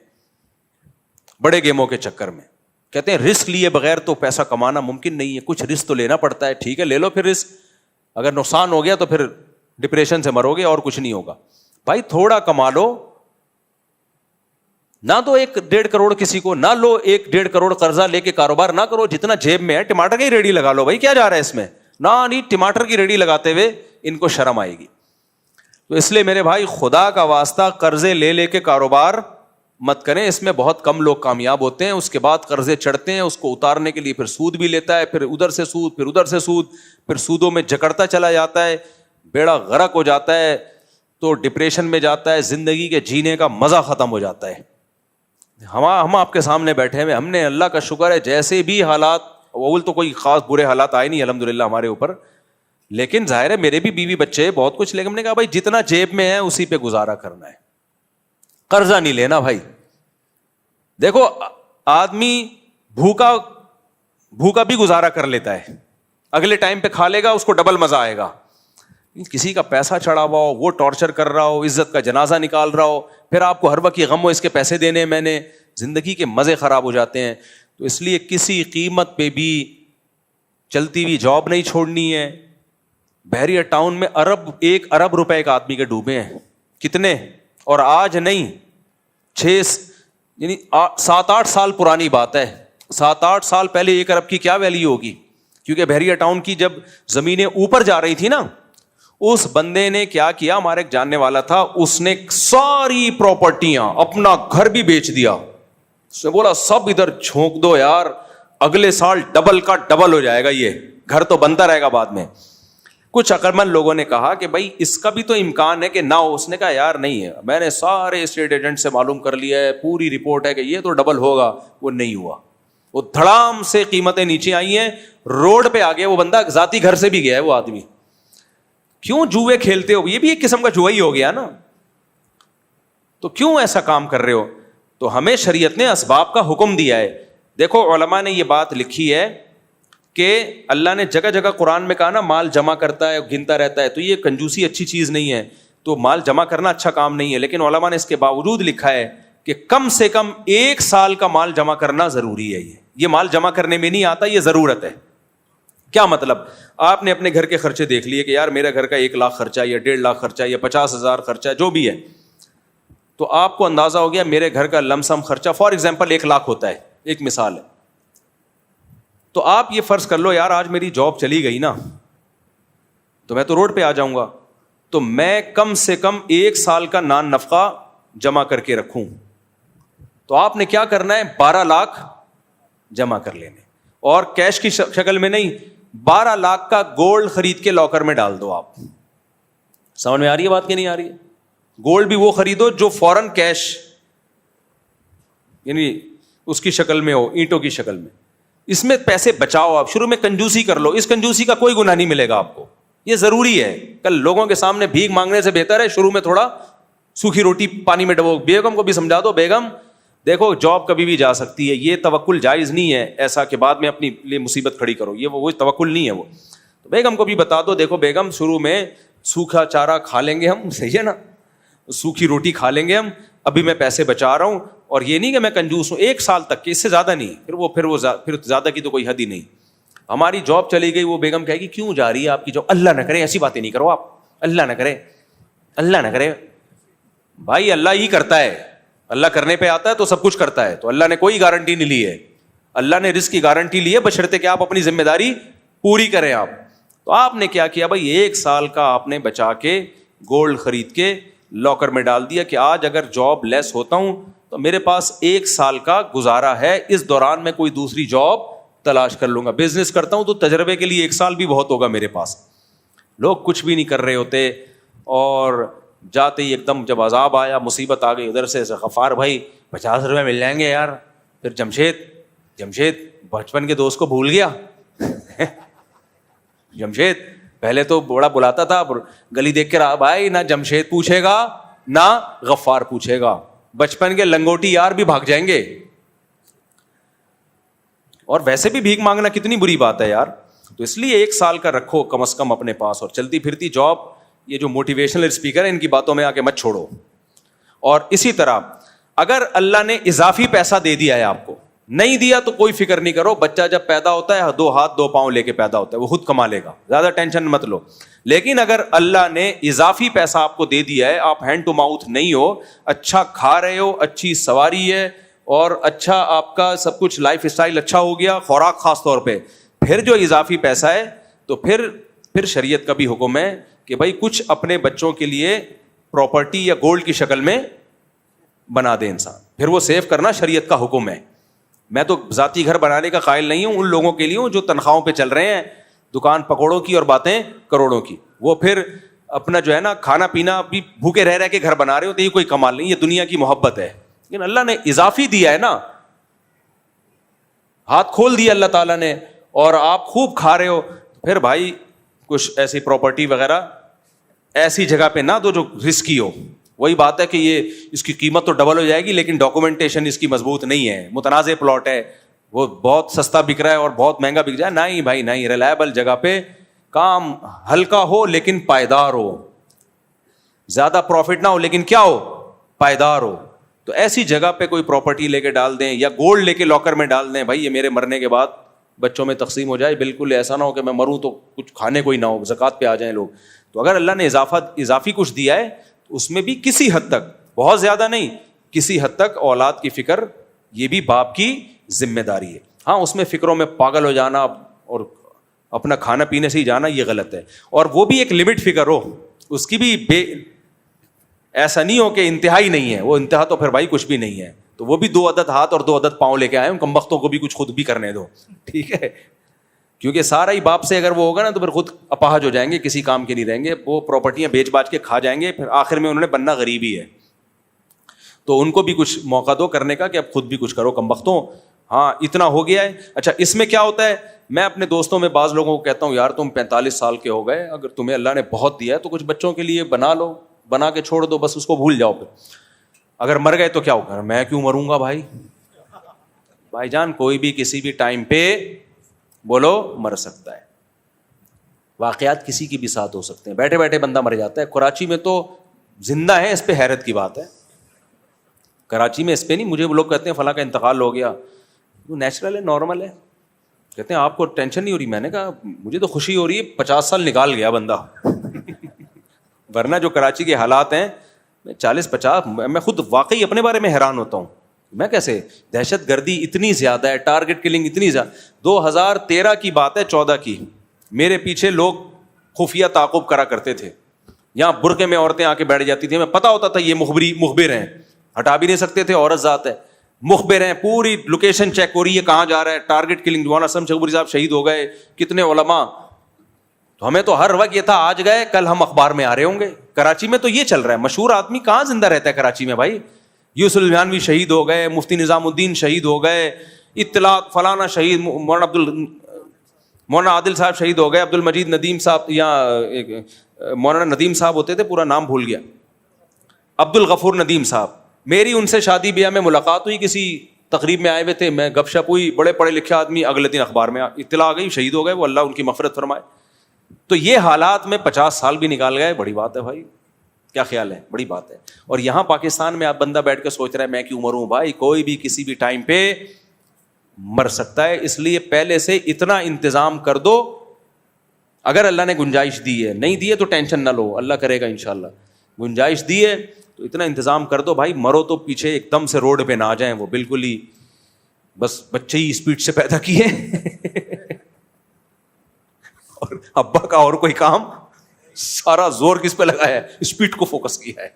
S2: بڑے گیموں کے چکر میں کہتے ہیں رسک لیے بغیر تو پیسہ کمانا ممکن نہیں ہے, کچھ رسک تو لینا پڑتا ہے. ٹھیک ہے لے لو پھر رسک, اگر نقصان ہو گیا تو پھر ڈپریشن سے مرو گے اور کچھ نہیں ہوگا. بھائی تھوڑا کما لو, نہ تو 1.5 کروڑ کسی کو, نہ لو 1.5 کروڑ قرضہ لے کے کاروبار نہ کرو, جتنا جیب میں ہے ٹماٹر کی ریڑھی لگا لو. بھائی کیا جا رہا ہے اس میں, نہ نہیں ٹماٹر کی ریڑھی لگاتے ہوئے ان کو شرم آئے گی. تو اس لیے میرے بھائی خدا کا واسطہ قرضے لے لے کے کاروبار مت کریں, اس میں بہت کم لوگ کامیاب ہوتے ہیں. اس کے بعد قرضے چڑھتے ہیں, اس کو اتارنے کے لیے پھر سود بھی لیتا ہے, پھر ادھر سے سود, پھر ادھر سے سود, پھر سودوں میں جکڑتا چلا جاتا ہے, بیڑا غرق ہو جاتا ہے, تو ڈپریشن میں جاتا ہے, زندگی کے جینے کا مزہ ختم ہو جاتا ہے. ہم آپ کے سامنے بیٹھے ہوئے, ہم نے اللہ کا شکر ہے جیسے بھی حالات, اول تو کوئی خاص برے حالات آئے نہیں الحمدللہ ہمارے اوپر, لیکن ظاہر ہے میرے بھی بیوی بچے بہت کچھ, لیکن ہم نے کہا بھائی جتنا جیب میں ہے اسی پہ گزارا کرنا ہے, قرضہ نہیں لینا بھائی. دیکھو آدمی بھوکا بھی گزارا کر لیتا ہے, اگلے ٹائم پہ کھا لے گا, اس کو ڈبل مزہ آئے گا. کسی کا پیسہ چڑھا ہوا ہو, وہ ٹارچر کر رہا ہو, عزت کا جنازہ نکال رہا ہو, پھر آپ کو ہر وقت یہ غم ہو اس کے پیسے دینے میں نے, زندگی کے مزے خراب ہو جاتے ہیں. تو اس لیے کسی قیمت پہ بھی چلتی ہوئی جاب نہیں چھوڑنی ہے. بحریہ ٹاؤن میں 1 ارب روپے ایک آدمی کے ڈوبے ہیں. کتنے؟ اور آج نہیں, 7-8 سال پرانی بات ہے. 7-8 سال پہلے 1 ارب کی کیا ویلیو ہوگی, کیونکہ بحریہ ٹاؤن کی جب زمینیں اوپر جا رہی تھی نا, اس بندے نے کیا کیا, ہمارے ایک جاننے والا تھا, اس نے ساری پراپرٹیاں, اپنا گھر بھی بیچ دیا. اس نے بولا سب ادھر جھونک دو یار, اگلے سال ڈبل کا ڈبل ہو جائے گا, یہ گھر تو بنتا رہے گا بعد میں. کچھ عقلمند لوگوں نے کہا کہ بھائی اس کا بھی تو امکان ہے کہ نہ ہو. اس نے کہا یار نہیں ہے, میں نے سارے اسٹیٹ ایجنٹ سے معلوم کر لیا ہے, پوری رپورٹ ہے کہ یہ تو ڈبل ہوگا. وہ نہیں ہوا, وہ دھڑام سے قیمتیں نیچے آئی ہیں, روڈ پہ آ گیا وہ بندہ, ذاتی گھر سے بھی گیا ہے وہ آدمی. کیوں جوئے کھیلتے ہو, یہ بھی ایک قسم کا جوا ہی ہو گیا نا, تو کیوں ایسا کام کر رہے ہو. تو ہمیں شریعت نے اسباب کا حکم دیا ہے. دیکھو علماء نے یہ بات لکھی ہے کہ اللہ نے جگہ جگہ قرآن میں کہا نا مال جمع کرتا ہے, گنتا رہتا ہے, تو یہ کنجوسی اچھی چیز نہیں ہے, تو مال جمع کرنا اچھا کام نہیں ہے. لیکن علماء نے اس کے باوجود لکھا ہے کہ کم سے کم 1 سال کا مال جمع کرنا ضروری ہے. یہ مال جمع کرنے میں نہیں آتا, یہ ضرورت ہے. کیا مطلب, آپ نے اپنے گھر کے خرچے دیکھ لیے کہ یار میرا گھر کا 1 لاکھ خرچہ یا 1.5 لاکھ خرچہ یا 50,000 خرچہ جو بھی ہے, تو آپ کو اندازہ ہو گیا میرے گھر کا لم سم خرچہ فار ایگزامپل 1 لاکھ ہوتا ہے, ایک مثال ہے. تو آپ یہ فرض کر لو یار آج میری جاب چلی گئی نا, تو میں تو روڈ پہ آ جاؤں گا, تو میں کم سے کم 1 سال کا نان نفقہ جمع کر کے رکھوں. تو آپ نے کیا کرنا ہے, 12 لاکھ جمع کر لینے, اور کیش کی شکل میں نہیں, 12 لاکھ کا گولڈ خرید کے لاکر میں ڈال دو. آپ سمجھ میں آ رہی ہے بات کہ نہیں آ رہی ہے؟ گولڈ بھی وہ خریدو جو فوراً کیش یعنی اس کی شکل میں ہو, اینٹوں کی شکل میں. اس میں پیسے بچاؤ. آپ شروع میں کنجوسی کر لو, اس کنجوسی کا کوئی گناہ نہیں ملے گا آپ کو, یہ ضروری ہے. کل لوگوں کے سامنے بھیک مانگنے سے بہتر ہے شروع میں تھوڑا سوکھی روٹی پانی میں ڈبو. بیگم کو بھی سمجھا دو, بیگم دیکھو جاب کبھی بھی جا سکتی ہے, یہ توکل جائز نہیں ہے ایسا کہ بعد میں اپنی لیے مصیبت کھڑی کرو, یہ وہ توکل نہیں ہے وہ. تو بیگم کو بھی بتا دو, دیکھو بیگم شروع میں سوکھا چارہ کھا لیں گے ہم, صحیح ہے نا, سوکھی روٹی کھا لیں گے ہم, ابھی میں پیسے بچا رہا ہوں, اور یہ نہیں کہ میں کنجوس ہوں, 1 سال تک, اس سے زیادہ نہیں. پھر زیادہ کی تو کوئی حد ہی نہیں. ہماری جاب چلی گئی, وہ بیگم کہے گی کیوں جا رہی ہے آپ کی جاب؟ اللہ نہ کرے ایسی باتیں نہیں کرو آپ, اللہ نہ کرے, اللہ نہ کرے. بھائی اللہ ہی کرتا ہے, اللہ کرنے پہ آتا ہے تو سب کچھ کرتا ہے. تو اللہ نے کوئی گارنٹی نہیں لی ہے, اللہ نے رزق کی گارنٹی لی ہے بشرطے کہ آپ اپنی ذمہ داری پوری کریں. آپ تو آپ نے کیا کیا بھائی, 1 سال کا آپ نے بچا کے گولڈ خرید کے لاکر میں ڈال دیا کہ آج اگر جاب لیس ہوتا ہوں تو میرے پاس 1 سال کا گزارا ہے, اس دوران میں کوئی دوسری جاب تلاش کر لوں گا. بزنس کرتا ہوں تو تجربے کے لیے 1 سال بھی بہت ہوگا میرے پاس. لوگ کچھ بھی نہیں کر رہے ہوتے, اور جاتے ہی ایک دم جب عذاب آیا, مصیبت آ گئی ادھر سے, غفار بھائی 50 روپے مل جائیں گے یار. پھر جمشید بچپن کے دوست کو بھول گیا. جمشید پہلے تو بڑا بلاتا تھا, گلی دیکھ کے رہا بھائی, نہ جمشید پوچھے گا نہ غفار پوچھے گا, بچپن کے لنگوٹی یار بھی بھاگ جائیں گے. اور ویسے بھی بھیک مانگنا کتنی بری بات ہے یار. تو اس لیے 1 سال کا رکھو کم از کم اپنے پاس, اور چلتی پھرتی جاب, یہ جو موٹیویشنل اسپیکر ہے ان کی باتوں میں آ کے مت چھوڑو. اور اسی طرح اگر اللہ نے اضافی پیسہ دے دیا ہے آپ کو, نہیں دیا تو کوئی فکر نہیں کرو, بچہ جب پیدا ہوتا ہے 2 ہاتھ 2 پاؤں لے کے پیدا ہوتا ہے, وہ خود کما لے گا, زیادہ ٹینشن مت لو. لیکن اگر اللہ نے اضافی پیسہ آپ کو دے دیا ہے, آپ ہینڈ ٹو ماؤتھ نہیں ہو, اچھا کھا رہے ہو, اچھی سواری ہے, اور اچھا آپ کا سب کچھ لائف اسٹائل اچھا ہو گیا, خوراک خاص طور پہ, پھر جو اضافی پیسہ ہے تو پھر شریعت کا بھی حکم ہے کہ بھائی کچھ اپنے بچوں کے لیے پراپرٹی یا گولڈ کی شکل میں بنا دے انسان. پھر وہ سیو کرنا شریعت کا حکم ہے. میں تو ذاتی گھر بنانے کا قائل نہیں ہوں, ان لوگوں کے لیے ہوں جو تنخواہوں پہ چل رہے ہیں, دکان پکوڑوں کی اور باتیں کروڑوں کی. وہ پھر اپنا جو ہے نا کھانا پینا بھی بھوکے رہ کے گھر بنا رہے ہو, تو یہ کوئی کمال نہیں, یہ دنیا کی محبت ہے. لیکن اللہ نے اضافی دیا ہے نا, ہاتھ کھول دیا اللہ تعالیٰ نے, اور آپ خوب کھا رہے ہو, پھر بھائی کچھ ایسی پراپرٹی وغیرہ ایسی جگہ پہ نہ دو جو رسکی ہو. وہی بات ہے کہ یہ اس کی قیمت تو ڈبل ہو جائے گی, لیکن ڈاکومنٹیشن اس کی مضبوط نہیں ہے, متنازع پلاٹ ہے, وہ بہت سستا بک رہا ہے اور بہت مہنگا بک جائے. نہیں بھائی نہیں, ریلائبل جگہ پہ کام ہلکا ہو لیکن پائیدار ہو, زیادہ پروفٹ نہ ہو لیکن کیا ہو, پائیدار ہو. تو ایسی جگہ پہ کوئی پراپرٹی لے کے ڈال دیں, یا گولڈ لے کے لاکر میں ڈال دیں, بھائی یہ میرے مرنے کے بعد بچوں میں تقسیم ہو جائے. بالکل ایسا نہ ہو کہ میں مروں تو کچھ کھانے کوئی نہ ہو, زکوٰۃ پہ آ جائیں لوگ. تو اگر اللہ نے اضافی کچھ دیا ہے تو اس میں بھی کسی حد تک, بہت زیادہ نہیں, کسی حد تک اولاد کی فکر, یہ بھی باپ کی ذمہ داری ہے. ہاں اس میں فکروں میں پاگل ہو جانا اور اپنا کھانا پینے سے ہی جانا یہ غلط ہے, اور وہ بھی ایک لمٹ فکر ہو, اس کی بھی ایسا نہیں ہو کہ انتہائی نہیں ہے, وہ انتہا تو پھر بھائی کچھ بھی نہیں ہے. تو وہ بھی 2 عدد ہاتھ اور 2 عدد پاؤں لے کے آئے, ان کمبختوں کو بھی کچھ خود بھی کرنے دو, ٹھیک ہے, کیونکہ سارا ہی باپ سے اگر وہ ہوگا نا تو پھر خود اپاہج ہو جائیں گے, کسی کام کے نہیں رہیں گے, وہ پراپرٹیاں بیچ باچ کے کھا جائیں گے, پھر آخر میں انہوں نے بننا غریب ہی ہے. تو ان کو بھی کچھ موقع دو کرنے کا کہ اب خود بھی کچھ کرو کمبختوں. ہاں اتنا ہو گیا ہے. اچھا اس میں کیا ہوتا ہے, میں اپنے دوستوں میں بعض لوگوں کو کہتا ہوں یار تم 45 سال کے ہو گئے, اگر تمہیں اللہ نے بہت دیا ہے تو کچھ بچوں کے لیے بنا لو, بنا کے چھوڑ دو, بس اس کو بھول جاؤ. پھر اگر مر گئے تو کیا ہوگا, میں کیوں مروں گا بھائی جان, کوئی بھی کسی بھی ٹائم پہ بولو مر سکتا ہے. واقعات کسی کی بھی ساتھ ہو سکتے ہیں, بیٹھے بیٹھے بندہ مر جاتا ہے. کراچی میں تو زندہ ہے, اس پہ حیرت کی بات ہے. کراچی میں اس پہ نہیں, مجھے وہ لوگ کہتے ہیں فلاں کا انتقال ہو گیا, وہ نیچرل ہے, نارمل ہے. کہتے ہیں آپ کو ٹینشن نہیں ہو رہی, میں نے کہا مجھے تو خوشی ہو رہی ہے, 50 سال نکال گیا بندہ. ورنہ جو کراچی کے حالات ہیں 40-50, میں خود واقعی اپنے بارے میں حیران ہوتا ہوں. میں کیسے, دہشت گردی اتنی زیادہ ہے, ٹارگٹ کلنگ اتنی زیادہ. 2013 کی بات ہے, 14 کی, میرے پیچھے لوگ خفیہ تعاقب کرا کرتے تھے. یہاں برقعے میں عورتیں آ کے بیٹھ جاتی تھیں, میں پتا ہوتا تھا یہ مخبر ہیں, ہٹا بھی نہیں سکتے تھے, عورت ذات ہے. مخبر ہیں, پوری لوکیشن چیک ہو رہی ہے کہاں جا رہا ہے, ٹارگٹ کلنگ. مولانا اسلم شیخوپوری صاحب شہید ہو گئے, کتنے علماء. تو ہمیں تو ہر وقت یہ تھا آج گئے کل ہم اخبار میں آ رہے ہوں گے. کراچی میں تو یہ چل رہا ہے, مشہور آدمی کہاں زندہ رہتا ہے کراچی میں بھائی. یوسف الجھانوی شہید ہو گئے, مفتی نظام الدین شہید ہو گئے, اطلاق فلانا شہید, مولانا عادل صاحب شہید ہو گئے, عبد المجید ندیم صاحب, یا مولانا ندیم صاحب ہوتے تھے, پورا نام بھول گیا, عبد الغفور ندیم صاحب. میری ان سے شادی بیاہ میں ملاقات ہوئی, کسی تقریب میں آئے ہوئے تھے, میں گپ شپ ہوئی, بڑے پڑھے لکھے آدمی, اگلے دن اخبار میں اطلاع آ گئی شہید ہو گئے, وہ اللہ ان کی مغفرت فرمائے. تو یہ حالات میں 50 سال بھی نکال گئے, بڑی بات ہے بھائی. کیا خیال ہے؟ بڑی بات ہے. اور یہاں پاکستان میں آپ بندہ بیٹھ کے سوچ رہا ہے میں کیوں مروں بھائی, کوئی بھی کسی بھی ٹائم پہ مر سکتا ہے. اس لیے پہلے سے اتنا انتظام کر دو, اگر اللہ نے گنجائش دی ہے, نہیں دی ہے تو ٹینشن نہ لو, اللہ کرے گا انشاءاللہ. گنجائش دی ہے تو اتنا انتظام کر دو بھائی, مرو تو پیچھے ایک دم سے روڈ پہ نہ آ جائیں, وہ بالکل ہی بس بچے ہی اسپیڈ سے پیدا کیے اور ابا کا اور کوئی کام, سارا زور کس پہ لگایا ہے؟ اسپیڈ کو فوکس کیا ہے.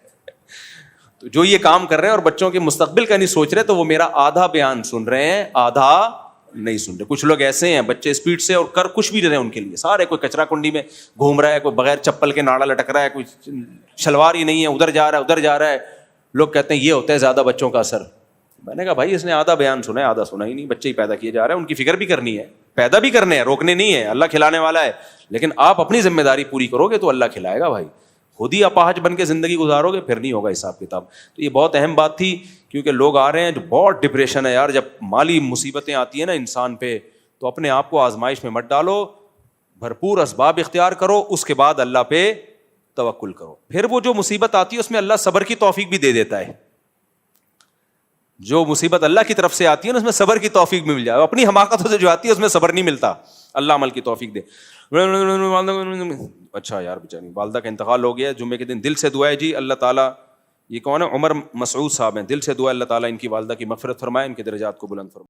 S2: تو جو یہ کام کر رہے ہیں اور بچوں کے مستقبل کا نہیں سوچ رہے, تو وہ میرا آدھا بیان سن رہے ہیں, آدھا نہیں سن رہے. کچھ لوگ ایسے ہیں بچے اسپیڈ سے اور کر کچھ بھی رہے ہیں ان کے لیے سارے, کوئی کچرا کنڈی میں گھوم رہا ہے, کوئی بغیر چپل کے ناڑا لٹک رہا ہے, کوئی شلوار ہی نہیں ہے, ادھر جا رہا ہے ادھر جا رہا ہے. لوگ کہتے ہیں یہ ہوتا ہے زیادہ بچوں کا اثر. میں نے کہا بھائی اس نے آدھا بیان سنا ہے, آدھا سنا ہی نہیں. بچے ہی پیدا کیے جا رہے ہیں, ان کی فکر بھی کرنی ہے, پیدا بھی کرنے ہیں, روکنے نہیں ہے. اللہ کھلانے والا ہے, لیکن آپ اپنی ذمہ داری پوری کرو گے تو اللہ کھلائے گا بھائی. خود ہی اپاہج بن کے زندگی گزارو گے پھر نہیں ہوگا حساب کتاب. تو یہ بہت اہم بات تھی, کیونکہ لوگ آ رہے ہیں جو بہت ڈپریشن ہے یار. جب مالی مصیبتیں آتی ہیں نا انسان پہ, تو اپنے آپ کو آزمائش میں مت ڈالو, بھرپور اسباب اختیار کرو, اس کے بعد اللہ پہ توکل کرو. پھر وہ جو مصیبت آتی ہے اس میں اللہ صبر کی توفیق بھی دے دیتا ہے. جو مصیبت اللہ کی طرف سے آتی ہے نا اس میں صبر کی توفیق بھی مل جائے. اپنی حماقتوں سے جو آتی ہے اس میں صبر نہیں ملتا, اللہ عمل کی توفیق دے. اچھا یار بیچاری والدہ کا انتقال ہو گیا جمعے کے دن. دل سے دعا ہے جی, اللہ تعالیٰ, یہ کون ہے, عمر مسعود صاحب ہیں, دل سے دعا ہے اللہ تعالیٰ ان کی والدہ کی مغفرت فرمائے, ان کے درجات کو بلند فرمائے.